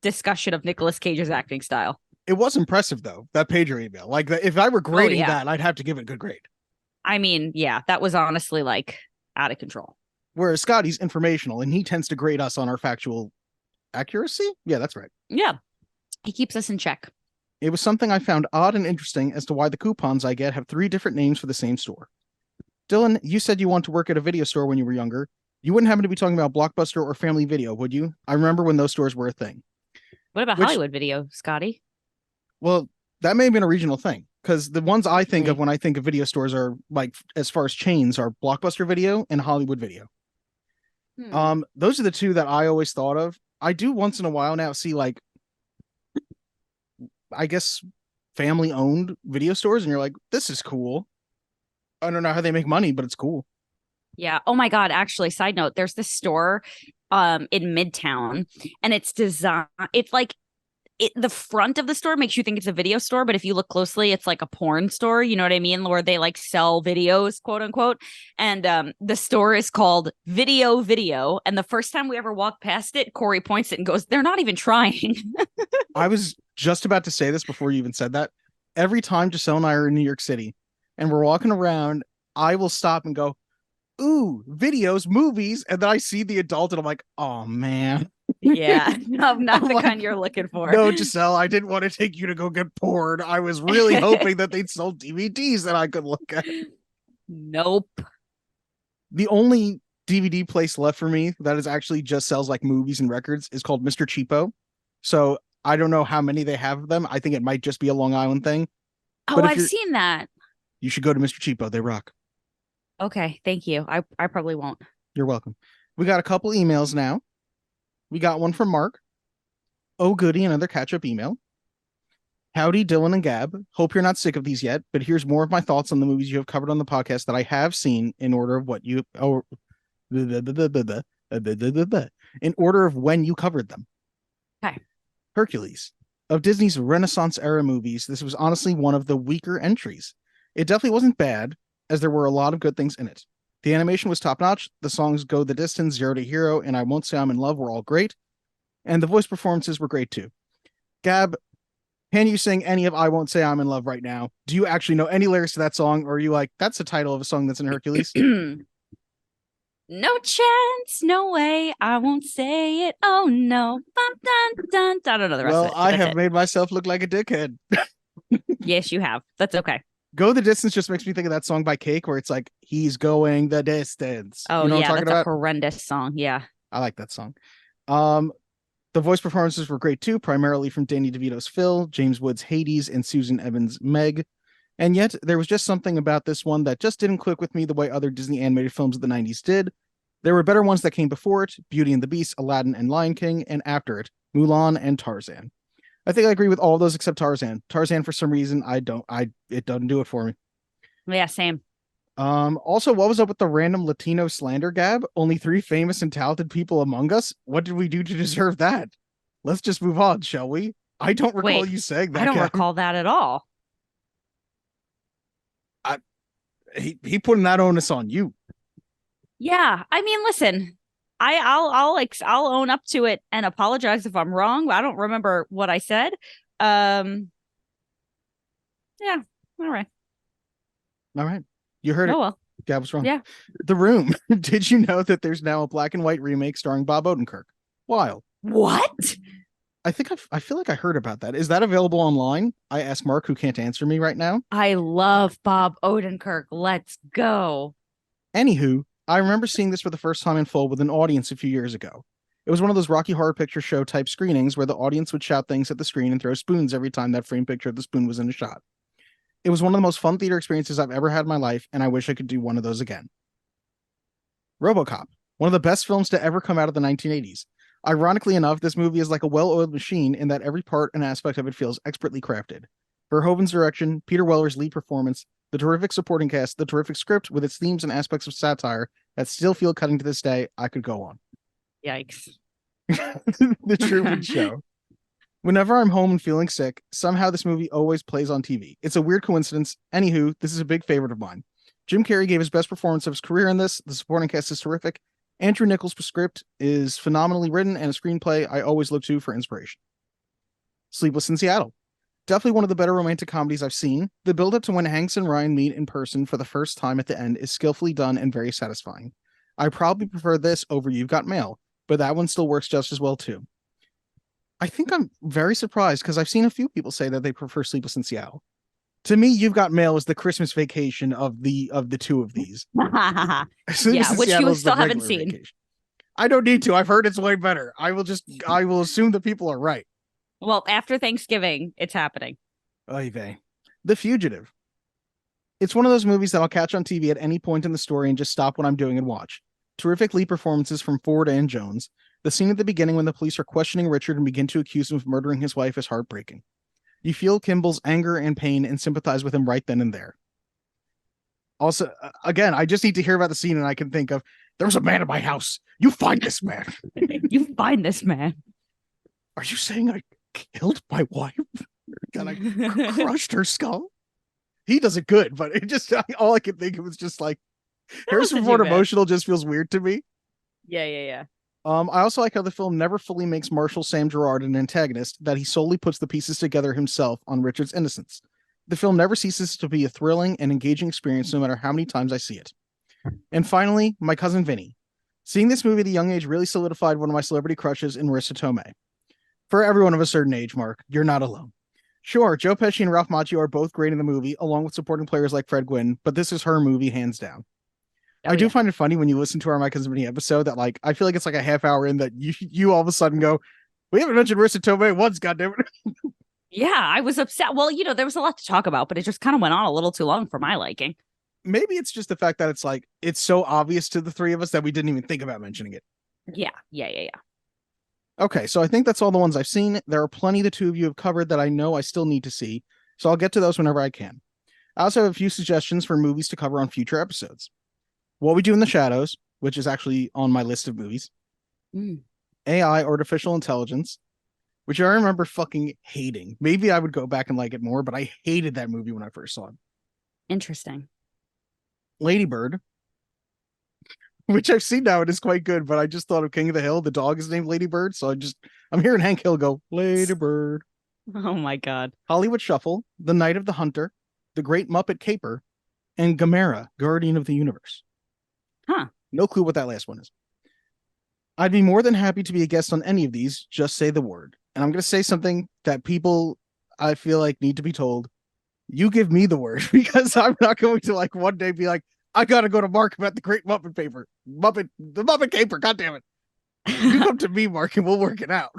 discussion of Nicolas Cage's acting style. It was impressive though, that Pedro email. Like if I were grading that, I'd have to give it a good grade. I mean, yeah, that was honestly like out of control. Whereas Scotty's informational and he tends to grade us on our factual accuracy. Yeah, that's right. Yeah. He keeps us in check. It was something I found odd and interesting as to why the coupons I get have 3 different names for the same store. Dylan, you said you want to work at a video store when you were younger. You wouldn't happen to be talking about Blockbuster or Family Video, would you? I remember when those stores were a thing. What about Hollywood Video, Scotty? Well, that may have been a regional thing because the ones I think of when I think of video stores are like, as far as chains, are Blockbuster Video and Hollywood Video. Those are the 2 that I always thought of. I do once in a while now see like, I guess, family owned video stores and you're like, this is cool. I don't know how they make money, but it's cool. Yeah. Oh my God. Actually, side note, there's this store in Midtown and it's designed. It's like the front of the store makes you think it's a video store, but if you look closely, it's like a porn store. You know what I mean? Where they like sell videos, quote unquote. And the store is called Video. And the first time we ever walked past it, Corey points it and goes, "They're not even trying." I was just about to say this before you even said that. Every time Giselle and I are in New York City and we're walking around, I will stop and go, "Ooh, videos, movies," and then I see the adult and I'm like, "Oh man." Yeah, no, not the kind you're looking for. No, Giselle, I didn't want to take you to go get porn. I was really hoping that they'd sell DVDs that I could look at. Nope. The only DVD place left for me that is actually just sells like movies and records is called Mr. Cheapo. So I don't know how many they have of them. I think it might just be a Long Island thing. Oh, I've seen that. You should go to Mr. Cheapo. They rock. Okay, thank you. I probably won't. You're welcome. We got a couple emails now. We got one from Mark. Oh, goody, another catch-up email. Howdy, Dylan and Gab. Hope you're not sick of these yet, but here's more of my thoughts on the movies you have covered on the podcast that I have seen in order of what you... Oh, in order of when you covered them. Okay. Hercules. Of Disney's Renaissance-era movies, this was honestly one of the weaker entries. It definitely wasn't bad, as there were a lot of good things in it. The animation was top-notch, the songs Go the Distance, Zero to Hero, and I Won't Say I'm in Love were all great, and the voice performances were great too. Gab, can you sing any of I Won't Say I'm in Love right now? Do you actually know any lyrics to that song, or are you like, that's the title of a song that's in Hercules? No chance, no way, I won't say it, oh no. Dun, dun, dun. I don't know the rest of it. Well, I have made myself look like a dickhead. Yes, you have. That's okay. Go the Distance just makes me think of that song by Cake where it's like, he's going the distance. Oh, You know what yeah, I'm talking that's about? a horrendous song. Yeah. I like that song. The voice performances were great too, primarily from Danny DeVito's Phil, James Woods' Hades, and Susan Evans' Meg. And yet, there was just something about this one that just didn't click with me the way other Disney animated films of the 90s did. There were better ones that came before it, Beauty and the Beast, Aladdin, and Lion King, and after it, Mulan and Tarzan. I think I agree with all of those except Tarzan. Tarzan, for some reason, it doesn't do it for me. Yeah, same. Also, what was up with the random Latino slander gab? Only 3 famous and talented people among us? What did we do to deserve that? Let's just move on, shall we? I don't recall you saying that. I don't Gab. recall that at all. He putting that onus on you. Yeah, I mean, listen, I'll own up to it and apologize if I'm wrong. I don't remember what I said. Yeah, all right. You heard it. Oh well. Gab was wrong. Yeah. The Room. Did you know that there's now a black and white remake starring Bob Odenkirk? Wild. What? I feel like I heard about that. Is that available online? I ask Mark, who can't answer me right now. I love Bob Odenkirk. Let's go. Anywho, I remember seeing this for the first time in full with an audience a few years ago. It was one of those Rocky Horror Picture Show type screenings where the audience would shout things at the screen and throw spoons every time that framed picture of the spoon was in a shot. It was one of the most fun theater experiences I've ever had in my life, and I wish I could do one of those again. RoboCop, one of the best films to ever come out of the 1980s. Ironically enough, this movie is like a well-oiled machine in that every part and aspect of it feels expertly crafted. Verhoeven's direction, Peter Weller's lead performance, the terrific supporting cast, the terrific script with its themes and aspects of satire that still feel cutting to this day, I could go on. Yikes. The Truman Show. Whenever I'm home and feeling sick, somehow this movie always plays on TV. It's a weird coincidence. Anywho, this is a big favorite of mine. Jim Carrey gave his best performance of his career in this. The supporting cast is terrific. Andrew Nichols' script is phenomenally written and a screenplay I always look to for inspiration. Sleepless in Seattle. Definitely one of the better romantic comedies I've seen. The build-up to when Hanks and Ryan meet in person for the first time at the end is skillfully done and very satisfying. I probably prefer this over You've Got Mail, but that one still works just as well too. I think I'm very surprised because I've seen a few people say that they prefer Sleepless in Seattle. To me, You've Got Mail is the Christmas vacation of the two of these. Yeah, which you still haven't seen. Vacation. I don't need to. I've heard it's way better. I will assume that people are right. Well, after Thanksgiving, it's happening. Oy vey. The Fugitive. It's one of those movies that I'll catch on TV at any point in the story and just stop what I'm doing and watch. Terrific lead performances from Ford and Jones. The scene at the beginning when the police are questioning Richard and begin to accuse him of murdering his wife is heartbreaking. You feel Kimball's anger and pain and sympathize with him right then and there. Also, again, I just need to hear about the scene and I can think of, there was a man in my house. You find this man. You find this man. Are you saying I killed my wife? And I crushed her skull? He does it good, but it just, all I could think of was just like, Harrison Ford emotional just feels weird to me. Yeah. I also like how the film never fully makes Marshall Sam Gerard an antagonist, that he solely puts the pieces together himself on Richard's innocence. The film never ceases to be a thrilling and engaging experience no matter how many times I see it. And finally, My Cousin Vinny. Seeing this movie at a young age really solidified one of my celebrity crushes in Marissa Tomei. For everyone of a certain age, Mark, you're not alone. Sure, Joe Pesci and Ralph Macchio are both great in the movie, along with supporting players like Fred Gwynne, but this is her movie, hands down. I do find it funny when you listen to our My Cousin Vinny episode that, like, I feel like it's like a half hour in that you all of a sudden go, we haven't mentioned Marissa Tomei once, goddammit. Yeah, I was upset. Well, there was a lot to talk about, but it just kind of went on a little too long for my liking. Maybe it's just the fact that it's like, it's so obvious to the three of us that we didn't even think about mentioning it. Yeah. Okay, so I think that's all the ones I've seen. There are plenty the two of you have covered that I know I still need to see, so I'll get to those whenever I can. I also have a few suggestions for movies to cover on future episodes. What We Do in the Shadows, which is actually on my list of movies. AI, Artificial Intelligence, which I remember fucking hating. Maybe I would go back and like it more, but I hated that movie when I first saw it. Interesting. Lady Bird, which I've seen now, it is quite good, but I just thought of King of the Hill. The dog is named Lady Bird, so I'm hearing Hank Hill go, Lady Bird. Oh my God. Hollywood Shuffle, The Night of the Hunter, The Great Muppet Caper, and Gamera, Guardian of the Universe. Huh. No clue what that last one is. I'd be more than happy to be a guest on any of these. Just say the word. And I'm going to say something that people, I feel like, need to be told. You give me the word because I'm not going to like one day be like, I gotta go to Mark about the Great Muppet Paper. The Muppet Caper, God damn it. You come to me, Mark, and we'll work it out.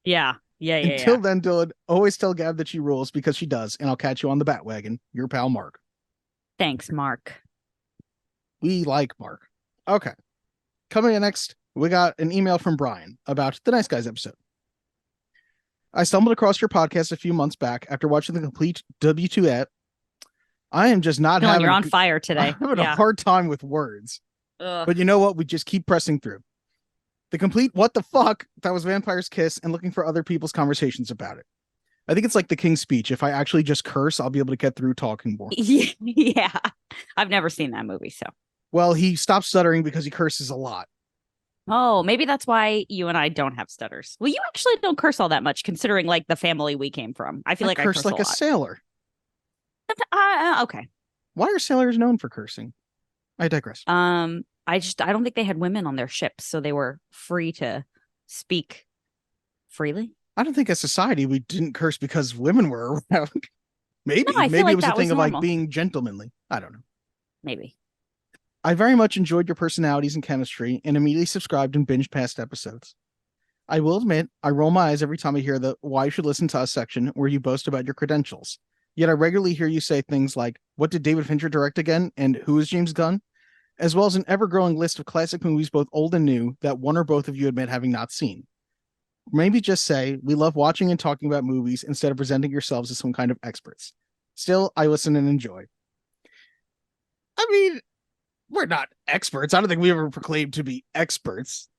Yeah. Until then, Dylan, always tell Gab that she rules because she does, and I'll catch you on the Batwagon. Your pal, Mark. Thanks, Mark. We like Mark. Okay. Coming in next, we got an email from Brian about the Nice Guys episode. I stumbled across your podcast a few months back after watching the complete W2 I am just not Dylan, having... you're on fire today. I'm having a hard time with words. Ugh. But you know what? We just keep pressing through. The complete what the fuck that was Vampire's Kiss and looking for other people's conversations about it. I think it's like the King's Speech. If I actually just curse, I'll be able to get through talking more. Yeah. I've never seen that movie, so. Well, he stopped stuttering because he curses a lot. Oh, maybe that's why you and I don't have stutters. Well, you actually don't curse all that much, considering like the family we came from. I feel like I curse like a sailor. Okay. Why are sailors known for cursing? I digress. I don't think they had women on their ships, so they were free to speak freely. I don't think as society we didn't curse because women were around. Maybe like it was a thing of normal. like being gentlemanly. I don't know. Maybe. I very much enjoyed your personalities and chemistry and immediately subscribed and binged past episodes. I will admit, I roll my eyes every time I hear the why you should listen to us section where you boast about your credentials. Yet I regularly hear you say things like, what did David Fincher direct again? And who is James Gunn? As well as an ever-growing list of classic movies, both old and new, that one or both of you admit having not seen. Maybe just say, we love watching and talking about movies instead of presenting yourselves as some kind of experts. Still, I listen and enjoy. I mean, we're not experts. I don't think we ever proclaimed to be experts.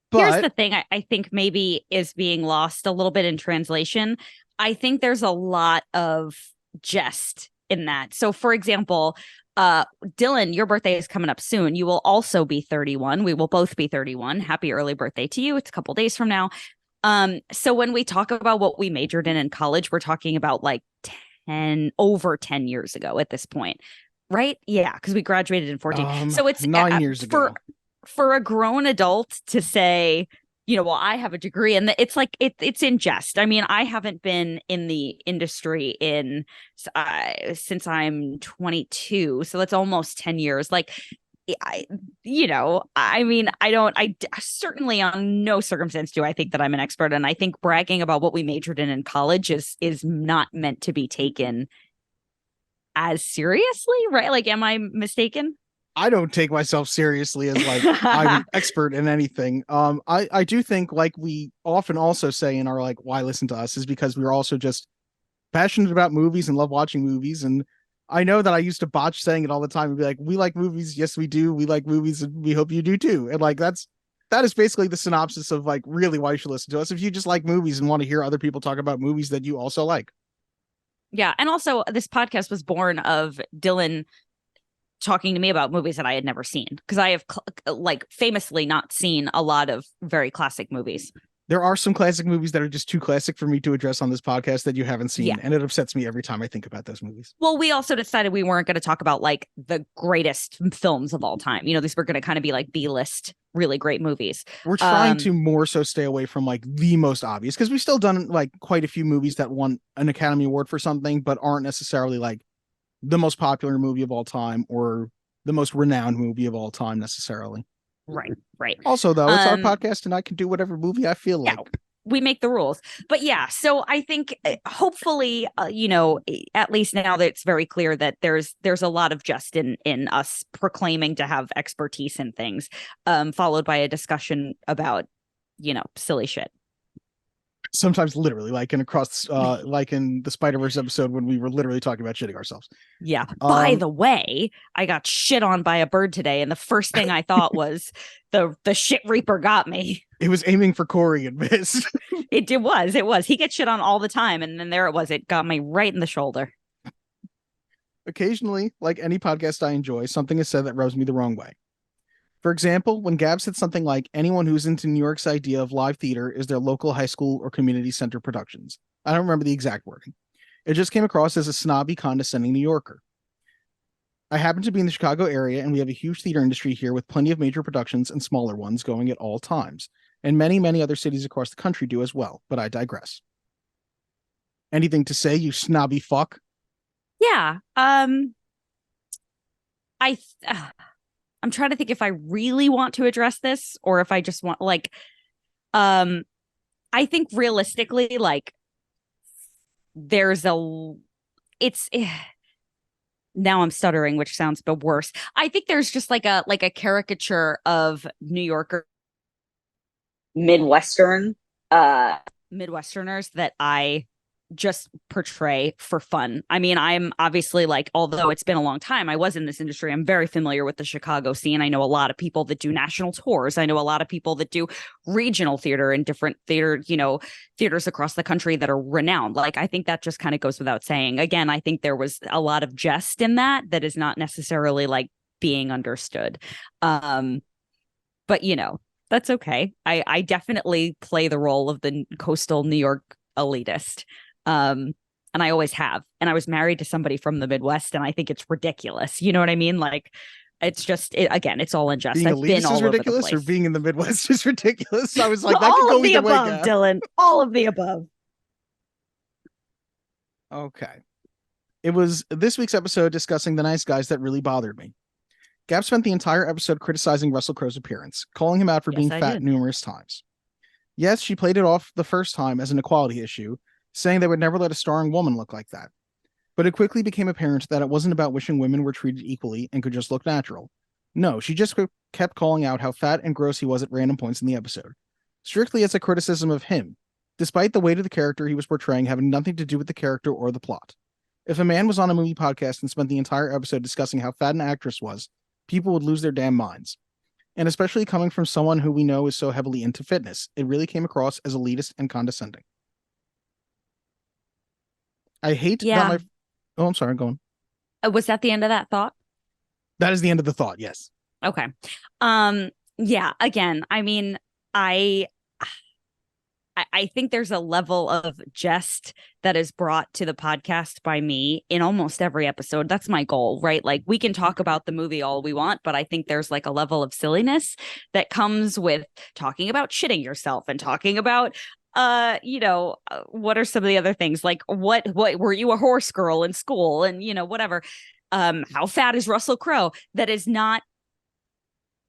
But here's the thing I think maybe is being lost a little bit in translation. I think there's a lot of jest in that. So, for example, Dylan, your birthday is coming up soon. You will also be 31. We will both be 31. Happy early birthday to you. It's a couple days from now. So when we talk about what we majored in college, we're talking about like over 10 years ago at this point. Right? Yeah, because we graduated in 14. So it's 9 years ago. For a grown adult to say, you know, well, I have a degree, and it's like it's in jest. I mean, I haven't been in the industry since I'm 22, so that's almost 10 years. Like, I certainly on no circumstance do I think that I'm an expert, and I think bragging about what we majored in college is not meant to be taken as seriously, right? Like, am I mistaken? I don't take myself seriously as like I'm an expert in anything. I do think, like we often also say in our like why listen to us, is because we're also just passionate about movies and love watching movies. And I know that I used to botch saying it all the time and be like, we like movies, yes we do, we like movies, and we hope you do too. And like that is basically the synopsis of like really why you should listen to us, if you just like movies and want to hear other people talk about movies that you also like. Yeah. And also this podcast was born of Dylan talking to me about movies that I had never seen, because I have like famously not seen a lot of very classic movies. There are some classic movies that are just too classic for me to address on this podcast that you haven't seen. And it upsets me every time I think about those movies. Well, we also decided we weren't going to talk about like the greatest films of all time. You know, these were going to kind of be like B-list, really great movies. We're trying to more so stay away from like the most obvious, because we've still done like quite a few movies that won an Academy Award for something, but aren't necessarily like the most popular movie of all time or the most renowned movie of all time necessarily. Right. Also, though, it's our podcast and I can do whatever movie I feel like. We make the rules. But yeah, so I think hopefully, at least now that it's very clear that there's a lot of just in us proclaiming to have expertise in things, followed by a discussion about, silly shit. Sometimes literally, like in the Spider-Verse episode when we were literally talking about shitting ourselves. Yeah. By the way, I got shit on by a bird today, and the first thing I thought was the shit reaper got me. It was aiming for Corey and missed. It was. He gets shit on all the time, and then there it was. It got me right in the shoulder. Occasionally, like any podcast I enjoy, something is said that rubs me the wrong way. For example, when Gab said something like, anyone who's into New York's idea of live theater is their local high school or community center productions. I don't remember the exact wording. It just came across as a snobby, condescending New Yorker. I happen to be in the Chicago area, and we have a huge theater industry here with plenty of major productions and smaller ones going at all times. And many, many other cities across the country do as well, but I digress. Anything to say, you snobby fuck? Yeah. I I'm trying to think if I really want to address this or if I just want um I think realistically like there's a it's now I'm stuttering, which sounds but worse. I think there's just like a caricature of New Yorker Midwestern Midwesterners that I just portray for fun. I mean, I'm obviously like, although it's been a long time, I was in this industry. I'm very familiar with the Chicago scene. I know a lot of people that do national tours. I know a lot of people that do regional theater and different theaters across the country that are renowned. Like, I think that just kind of goes without saying. Again, I think there was a lot of jest in that is not necessarily like being understood. But that's okay. I definitely play the role of the coastal New York elitist. And I always have. And I was married to somebody from the Midwest, and I think it's ridiculous. You know what I mean? Like, it's just again, it's all in jest. Being I've been elitist all is over ridiculous, the or place. being in the Midwest is ridiculous. I was like, that all could go of the either way, above, Gab. Dylan. All of the above. Okay. It was this week's episode discussing the nice guys that really bothered me. Gab spent the entire episode criticizing Russell Crowe's appearance, calling him out for being fat numerous times. Yes, she played it off the first time as an equality issue, saying they would never let a starring woman look like that. But it quickly became apparent that it wasn't about wishing women were treated equally and could just look natural. No, she just kept calling out how fat and gross he was at random points in the episode, strictly as a criticism of him, despite the weight of the character he was portraying having nothing to do with the character or the plot. If a man was on a movie podcast and spent the entire episode discussing how fat an actress was, people would lose their damn minds. And especially coming from someone who we know is so heavily into fitness, it really came across as elitist and condescending. I hate that my... Oh, I'm sorry, go on. Was that the end of that thought? That is the end of the thought, yes. Okay. Yeah, again, I mean, I think there's a level of jest that is brought to the podcast by me in almost every episode. That's my goal, right? Like, we can talk about the movie all we want, but I think there's like a level of silliness that comes with talking about shitting yourself and talking about what are some of the other things? Like, what were you a horse girl in school? And whatever. How fat is Russell Crowe? That is not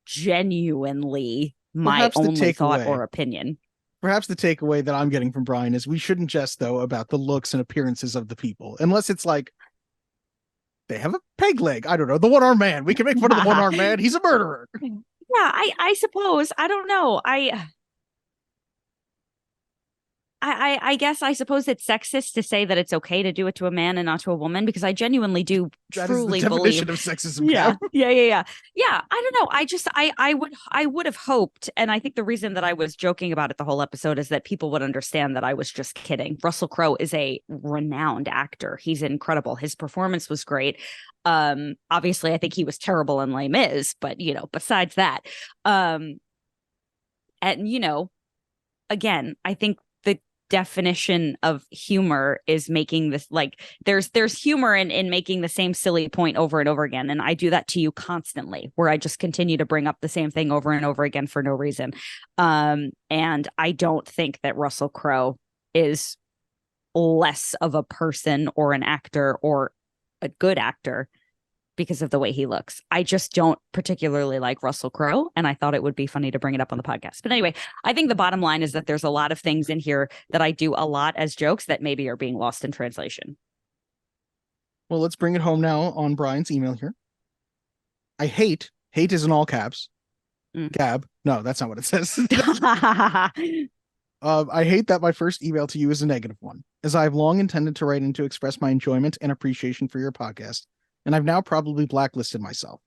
genuinely my only thought or opinion. Perhaps the takeaway that I'm getting from Brian is we shouldn't jest, though, about the looks and appearances of the people, unless it's like they have a peg leg. I don't know. The one-armed man. We can make fun of the one-armed man. He's a murderer. Yeah, I suppose. I don't know. I guess I suppose it's sexist to say that it's okay to do it to a man and not to a woman, because I genuinely do truly believe of sexism. Yeah. I don't know. I would have hoped, and I think the reason that I was joking about it the whole episode is that people would understand that I was just kidding. Russell Crowe is a renowned actor. He's incredible. His performance was great. Obviously, I think he was terrible in Les Mis, but besides that, and again, I think definition of humor is making this, like, there's humor in making the same silly point over and over again, and I do that to you constantly, where I just continue to bring up the same thing over and over again for no reason. And I don't think that Russell Crowe is less of a person or an actor or a good actor because of the way he looks. I just don't particularly like Russell Crowe, and I thought it would be funny to bring it up on the podcast. But anyway, I think the bottom line is that there's a lot of things in here that I do a lot as jokes that maybe are being lost in translation. Well, let's bring it home now on Brian's email here. I hate is in all caps. Gab. No, that's not what it says. I hate that my first email to you is a negative one, as I have long intended to write in to express my enjoyment and appreciation for your podcast, and I've now probably blacklisted myself.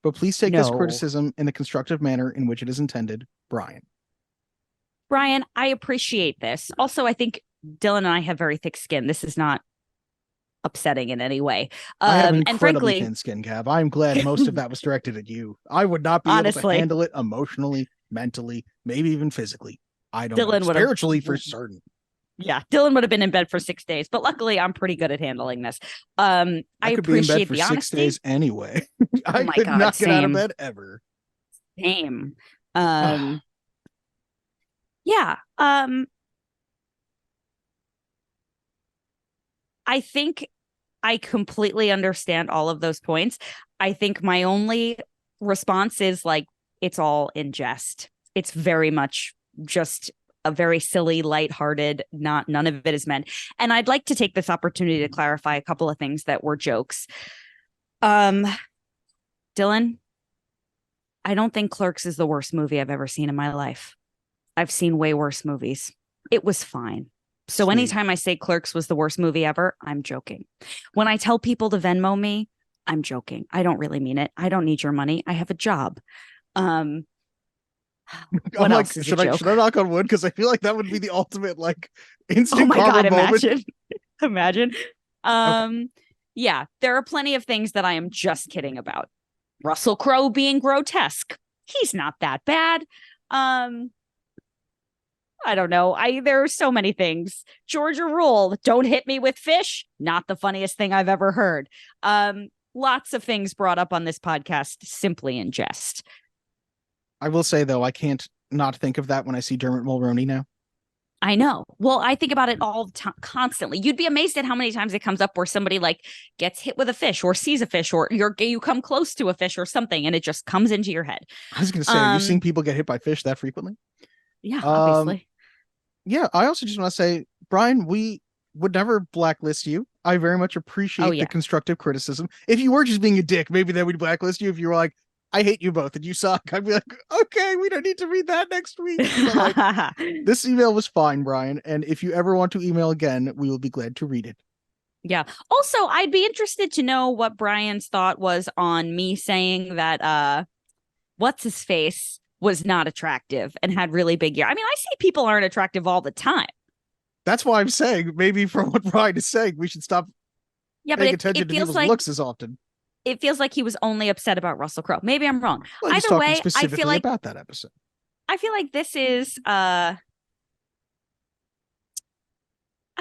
But please take this criticism in the constructive manner in which it is intended, Brian. Brian, I appreciate this. Also, I think Dylan and I have very thick skin. This is not upsetting in any way. I have incredibly thin skin, Gab. I'm glad most of that was directed at you. I would not be able to handle it emotionally, mentally, maybe even physically. I don't know. Spiritually, for certain. Yeah, Dylan would have been in bed for 6 days, but luckily I'm pretty good at handling this. I could appreciate be in bed for the honesty. 6 days anyway. I my could God, not get out of same. bed ever. Same. Yeah. I think I completely understand all of those points. I think my only response is like, it's all in jest. It's very much just a very silly, lighthearted, none of it is meant. And I'd like to take this opportunity to clarify a couple of things that were jokes. Dylan, I don't think Clerks is the worst movie I've ever seen in my life. I've seen way worse movies. It was fine. So Sweet. Anytime I say Clerks was the worst movie ever, I'm joking. When I tell people to Venmo me, I'm joking. I don't really mean it. I don't need your money. I have a job. What else is should I knock on wood? Because I feel like that would be the ultimate like instant oh my karma God, moment. imagine. Okay. Yeah, there are plenty of things that I am just kidding about. Russell Crowe being grotesque. He's not that bad. I don't know. There are so many things. Georgia Rule, don't hit me with fish. Not the funniest thing I've ever heard. Lots of things brought up on this podcast simply in jest. I will say though, I can't not think of that when I see Dermot Mulroney now. I know. Well, I think about it all the time, constantly. You'd be amazed at how many times it comes up where somebody like gets hit with a fish or sees a fish or you come close to a fish or something and it just comes into your head. I was going to say, have you seen people get hit by fish that frequently? Yeah, obviously. Yeah, I also just want to say, Brian, we would never blacklist you. I very much appreciate the constructive criticism. If you were just being a dick, maybe then we'd blacklist you. If you were like, I hate you both and you suck, I'd be like, okay, we don't need to read that next week. But like, this email was fine, Brian. And if you ever want to email again, we will be glad to read it. Yeah. Also, I'd be interested to know what Brian's thought was on me saying that what's his face was not attractive and had really big ear. I mean, I say people aren't attractive all the time. That's why I'm saying maybe from what Brian is saying, we should stop paying attention to people's looks as often. It feels like he was only upset about Russell Crowe. Maybe I'm wrong. Well, either way, I feel like about that episode. I feel like this is I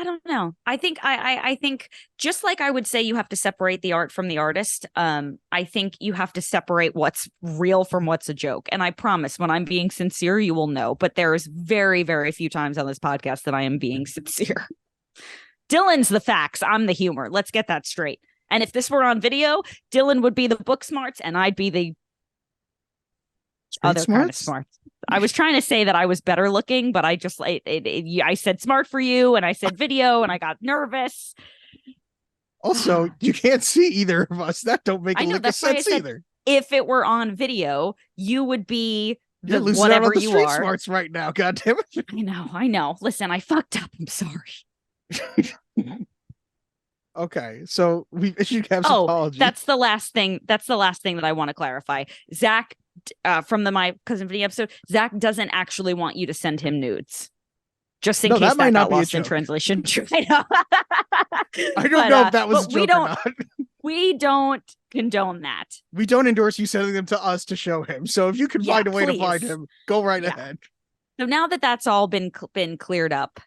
don't know. I think just like I would say you have to separate the art from the artist, I think you have to separate what's real from what's a joke. And I promise when I'm being sincere, you will know. But there's very, very few times on this podcast that I am being sincere. Dylan's the facts. I'm the humor. Let's get that straight. And if this were on video, Dylan would be the book smarts and I'd be the other kind of smarts. I was trying to say that I was better looking, but I just I said smart for you and I said video and I got nervous. Also, you can't see either of us. That don't make a lick of sense either. If it were on video, you would be You're losing whatever out on the you street are. Smarts right now. God damn it. I know. Listen, I fucked up. I'm sorry. Okay, so we issued Cap's apology. That's the last thing. That's the last thing that I want to clarify. Zach, from the My Cousin Vinny episode, Zach doesn't actually want you to send him nudes. Just in case that might not got lost in translation. I know. I don't know if that was a joke or not. We don't condone that. We don't endorse you sending them to us to show him. So if you can find a way to find him, go right ahead. So now that that's all been cleared up,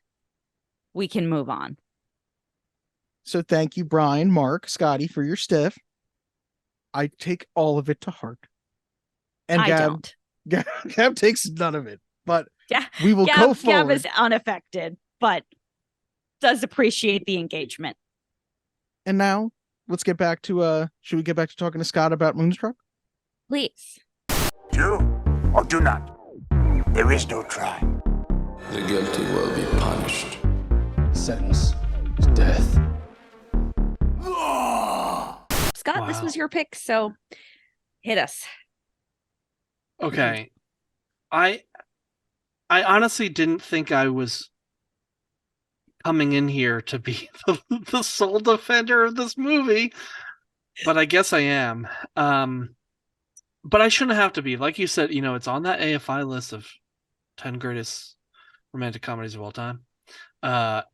we can move on. So thank you, Brian, Mark, Scotty, for your stiff. I take all of it to heart. And Gab takes none of it. But we will go forward. Gab is unaffected, but does appreciate the engagement. And now let's get back to should we get back to talking to Scott about Moonstruck? Please. Do or do not. There is no try. The guilty will be punished. Sentence is death. Scott, this was your pick, so hit us. Okay. I honestly didn't think I was coming in here to be the sole defender of this movie, but I guess I am. But I shouldn't have to be. Like you said, it's on that AFI list of 10 greatest romantic comedies of all time.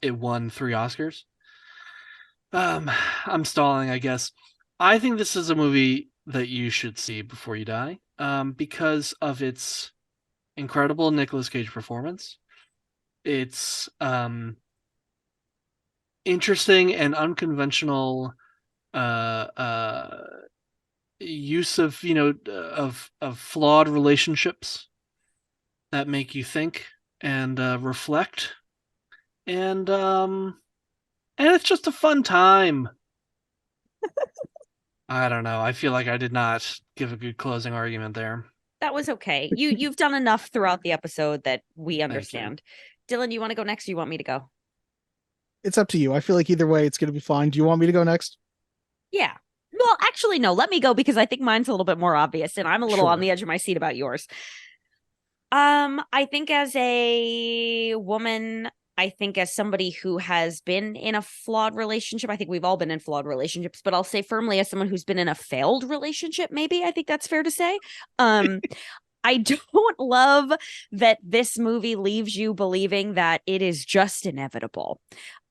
It won 3 Oscars. I'm stalling, I guess. I think this is a movie that you should see before you die, because of its incredible Nicolas Cage performance. It's interesting and unconventional use of of flawed relationships that make you think and reflect, and it's just a fun time. I don't know. I feel like I did not give a good closing argument there. That was okay. You've done enough throughout the episode that we Thank you. understand. Dylan, do you want to go next or you want me to go? It's up to you. I feel like either way, it's going to be fine. Do you want me to go next? Yeah. Well, actually, no, let me go because I think mine's a little bit more obvious and I'm a little on Sure. the edge of my seat about yours. I think as a woman, I think as somebody who has been in a flawed relationship, I think we've all been in flawed relationships, but I'll say firmly as someone who's been in a failed relationship, maybe I think that's fair to say. I don't love that this movie leaves you believing that it is just inevitable.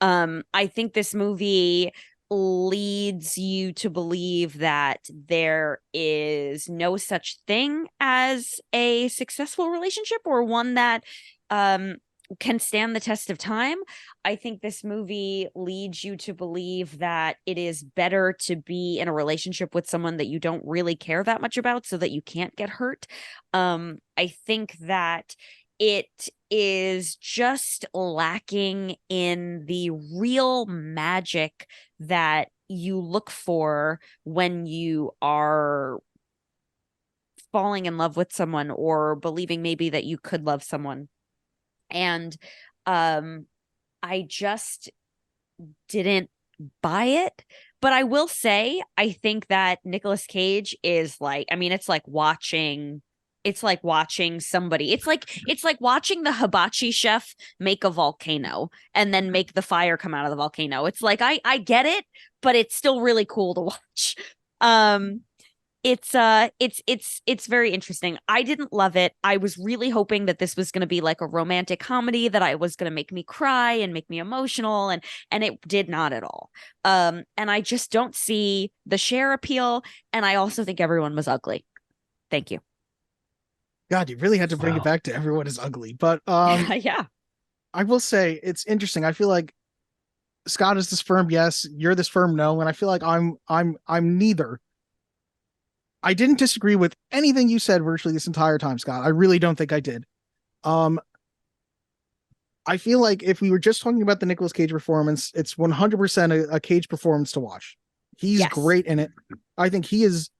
I think this movie leads you to believe that there is no such thing as a successful relationship or one that can stand the test of time. I think this movie leads you to believe that it is better to be in a relationship with someone that you don't really care that much about so that you can't get hurt. I think that it is just lacking in the real magic that you look for when you are falling in love with someone or believing maybe that you could love someone. And I just didn't buy it. But I will say, I think that Nicolas Cage is like, I mean, it's like watching somebody. It's like watching the hibachi chef make a volcano and then make the fire come out of the volcano. It's like I get it, but it's still really cool to watch. It's very interesting. I didn't love it. I was really hoping that this was going to be like a romantic comedy that I was going to make me cry and make me emotional, and it did not at all. And I just don't see the Cher appeal, and I also think everyone was ugly. Thank you. God, you really had to bring it back to everyone is ugly. But yeah. I will say it's interesting. I feel like Scott is this firm yes, you're this firm no, and I feel like I'm neither. I didn't disagree with anything you said virtually this entire time, Scott. I really don't think I did. I feel like if we were just talking about the Nicolas Cage performance, it's 100% a Cage performance to watch. He's great in it. I think he is.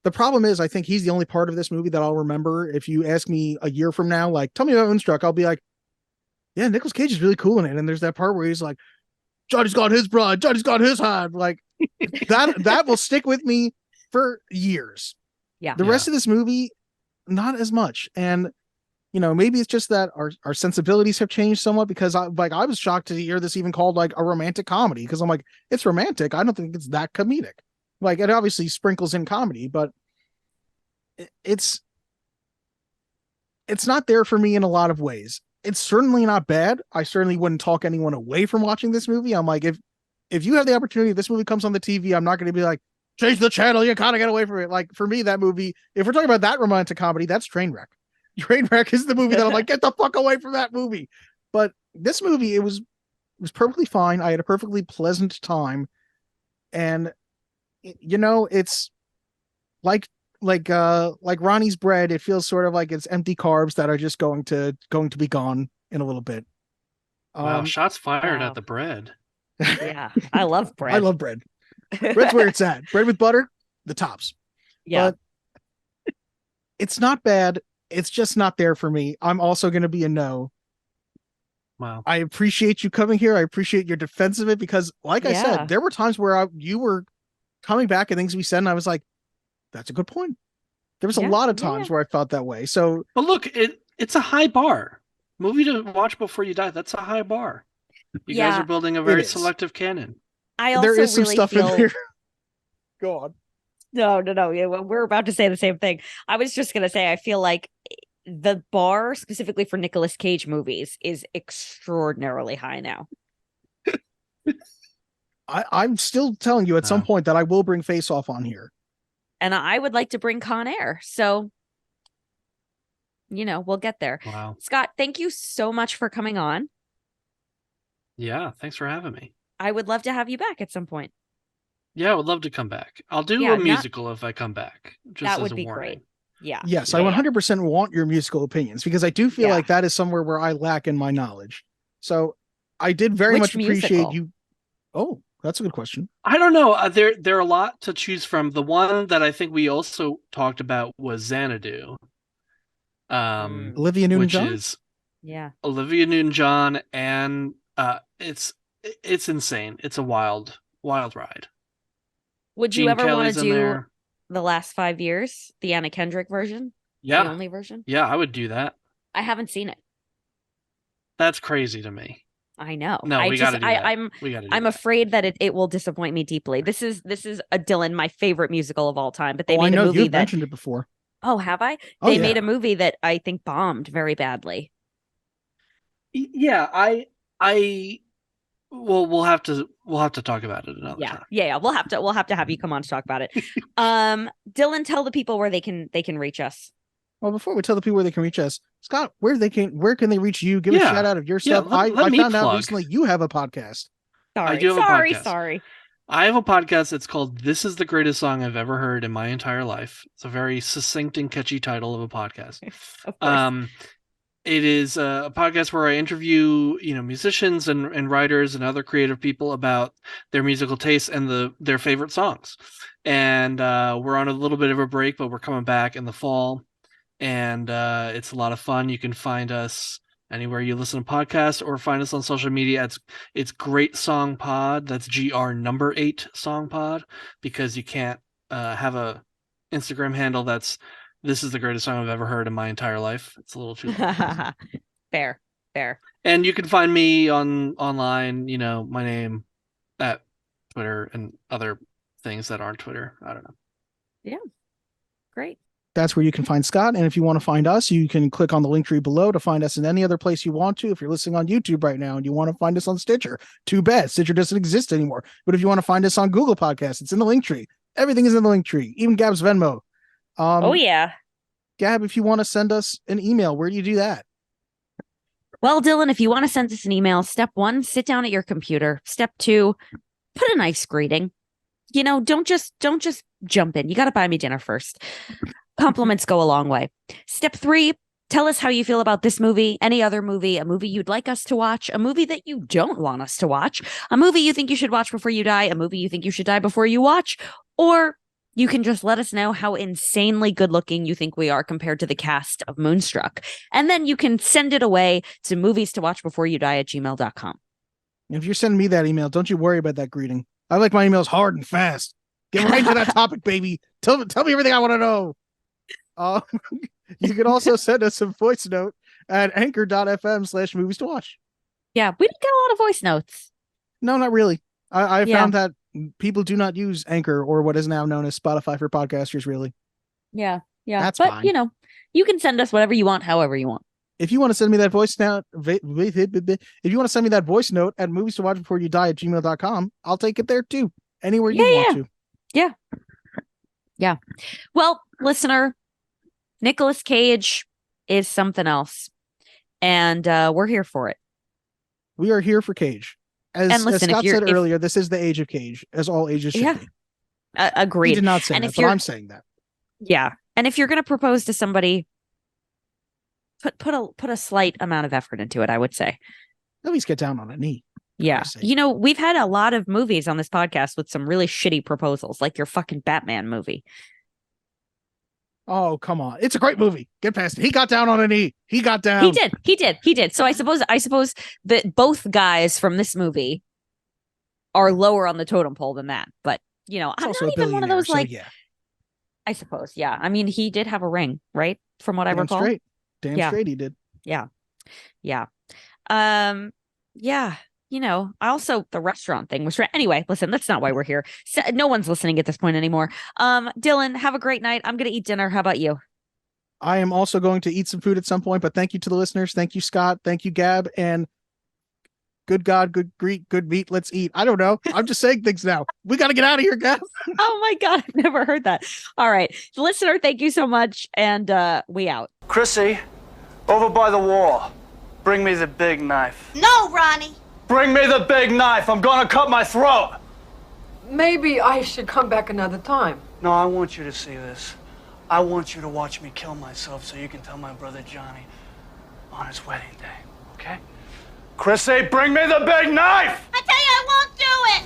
The problem is, I think he's the only part of this movie that I'll remember. If you ask me a year from now, like, tell me about Moonstruck, I'll be like, yeah, Nicolas Cage is really cool in it. And there's that part where he's like, Johnny's got his bride, Johnny's got his hand. Like that will stick with me for years. Yeah. The rest of this movie, not as much. And maybe it's just that our sensibilities have changed somewhat, because I was shocked to hear this even called like a romantic comedy, because I'm like, it's romantic. I don't think it's that comedic. Like, it obviously sprinkles in comedy, but it's not there for me in a lot of ways. It's certainly not bad. I certainly wouldn't talk anyone away from watching this movie. I'm like, if you have the opportunity, this movie comes on the TV, I'm not going to be like, change the channel, you gotta get away from it. Like, for me, that movie, if we're talking about that romantic comedy, that's Trainwreck. Trainwreck is the movie that I'm like, get the fuck away from that movie. But this movie, it was perfectly fine. I had a perfectly pleasant time. And it's like Ronnie's bread. It feels sort of like it's empty carbs that are just going to be gone in a little bit. Wow, shots fired at the bread. Yeah, I love bread. I love bread. Bread's where it's at. Bread with butter, the tops. Yeah. But it's not bad. It's just not there for me. I'm also going to be a no. Wow. I appreciate you coming here. I appreciate your defense of it, because like I said, there were times where you were coming back at things we said, and I was like, that's a good point. There was a lot of times where I felt that way. So, but look, it's a high bar. Movie to watch before you die. That's a high bar. You guys are building a very selective canon. I also there is some really stuff feel... in there. Go on. No. Yeah, well, we're about to say the same thing. I was just gonna say, I feel like the bar specifically for Nicolas Cage movies is extraordinarily high now. I'm still telling you at some point that I will bring Face Off on here. And I would like to bring Con Air. So, we'll get there. Wow. Scott, thank you so much for coming on. Yeah, thanks for having me. I would love to have you back at some point. Yeah, I would love to come back. I'll do a musical if I come back. That would be great. Yeah. Yes, I 100% want your musical opinions, because I do feel like that is somewhere where I lack in my knowledge. So I did very much appreciate you. Oh, That's a good question. I don't know. There are a lot to choose from. The one that I think we also talked about was Xanadu. Olivia Newton-John? Which is Olivia Newton-John, and it's insane. It's a wild ride. Would Gene you ever want Kelly's to in do there. the last 5 years, the Anna Kendrick version? Yeah. The only version? Yeah, I would do that. I haven't seen it. That's crazy to me. I know. No, we gotta do that. I'm afraid that it will disappoint me deeply. This is a Dylan, my favorite musical of all time. But they made I know a movie you've mentioned it before. Oh, have I? Oh, They made a movie that I think bombed very badly. Yeah, we'll have to talk about it another time. Yeah. We'll have to have you come on to talk about it. Dylan, tell the people where they can reach us. Well, before we tell the people where they can reach us, Scott, where can they reach you? Give a shout out of your stuff. I found out recently you have a podcast. I do have a podcast. Sorry. I have a podcast. It's called "This Is the Greatest Song I've Ever Heard in My Entire Life." It's a very succinct and catchy title of a podcast. Of course. It is a podcast where I interview, musicians and writers and other creative people about their musical tastes and their favorite songs. And we're on a little bit of a break, but we're coming back in the fall. And it's a lot of fun. You can find us anywhere you listen to podcasts or find us on social media. It's Great Song Pod. That's GR8 Song Pod, because you can't have a Instagram handle that's "This is the greatest song I've ever heard in my entire life." It's a little too long. Fair. And you can find me online, my name at Twitter and other things that aren't Twitter. I don't know. Yeah. Great. That's where you can find Scott. And if you want to find us, you can click on the link tree below to find us in any other place you want to. If you're listening on YouTube right now and you want to find us on Stitcher, too bad. Stitcher doesn't exist anymore. But if you want to find us on Google Podcasts, it's in the link tree. Everything is in the link tree, even Gab's Venmo. Oh, yeah. Gab, if you want to send us an email, where do you do that? Well, Dylan, if you want to send us an email, step 1, sit down at your computer. Step 2, put a nice greeting. Don't just jump in. You got to buy me dinner first. Compliments go a long way. Step 3, tell us how you feel about this movie, any other movie, a movie you'd like us to watch, a movie that you don't want us to watch, a movie you think you should watch before you die, a movie you think you should die before you watch, or you can just let us know how insanely good looking you think we are compared to the cast of Moonstruck. And then you can send it away to movies-to-watch-before-you-die@gmail.com. If you're sending me that email, don't you worry about that greeting. I like my emails hard and fast. Get right to that topic, baby. Tell me everything I want to know. You can also send us a voice note at anchor.fm/movies to watch. Yeah, we didn't get a lot of voice notes. No, not really. I found that people do not use Anchor or what is now known as Spotify for podcasters, really. Yeah. That's but, fine. You can send us whatever you want, however you want. If you want to send me that voice note, if you want to send me that voice note at movies-to-watch-before-you-die@gmail.com, I'll take it there too. Anywhere you want to. Yeah. Well, listener, Nicolas Cage is something else. And we're here for it. We are here for Cage. As Scott said earlier, this is the age of Cage, as all ages should be. Agreed. He did not say that, but I'm saying that. Yeah. And if you're going to propose to somebody, put a slight amount of effort into it, I would say. At least get down on a knee. Yeah. We've had a lot of movies on this podcast with some really shitty proposals, like your fucking Batman movie. Oh, come on. It's a great movie. Get past it. He got down on a knee. He got down. He did. So I suppose that both guys from this movie are lower on the totem pole than that. But, I'm not even one of those, I suppose. Yeah. I mean, he did have a ring, right? From what I recall. Damn straight he did. Yeah. Also the restaurant thing was anyway, listen, that's not why we're here. No one's listening at this point anymore. Dylan, have a great night. I'm going to eat dinner. How about you? I am also going to eat some food at some point, but thank you to the listeners. Thank you, Scott. Thank you, Gab. And good God, good Greek, good meat. Let's eat. I don't know. I'm just saying things now. We got to get out of here, Gab. Oh my God. I've never heard that. All right. Listener, thank you so much. And we out. Chrissy, over by the wall. Bring me the big knife. No, Ronnie. Bring me the big knife. I'm gonna cut my throat. Maybe I should come back another time. No, I want you to see this. I want you to watch me kill myself so you can tell my brother Johnny on his wedding day, okay? Chrissy, bring me the big knife! I tell you, I won't do it!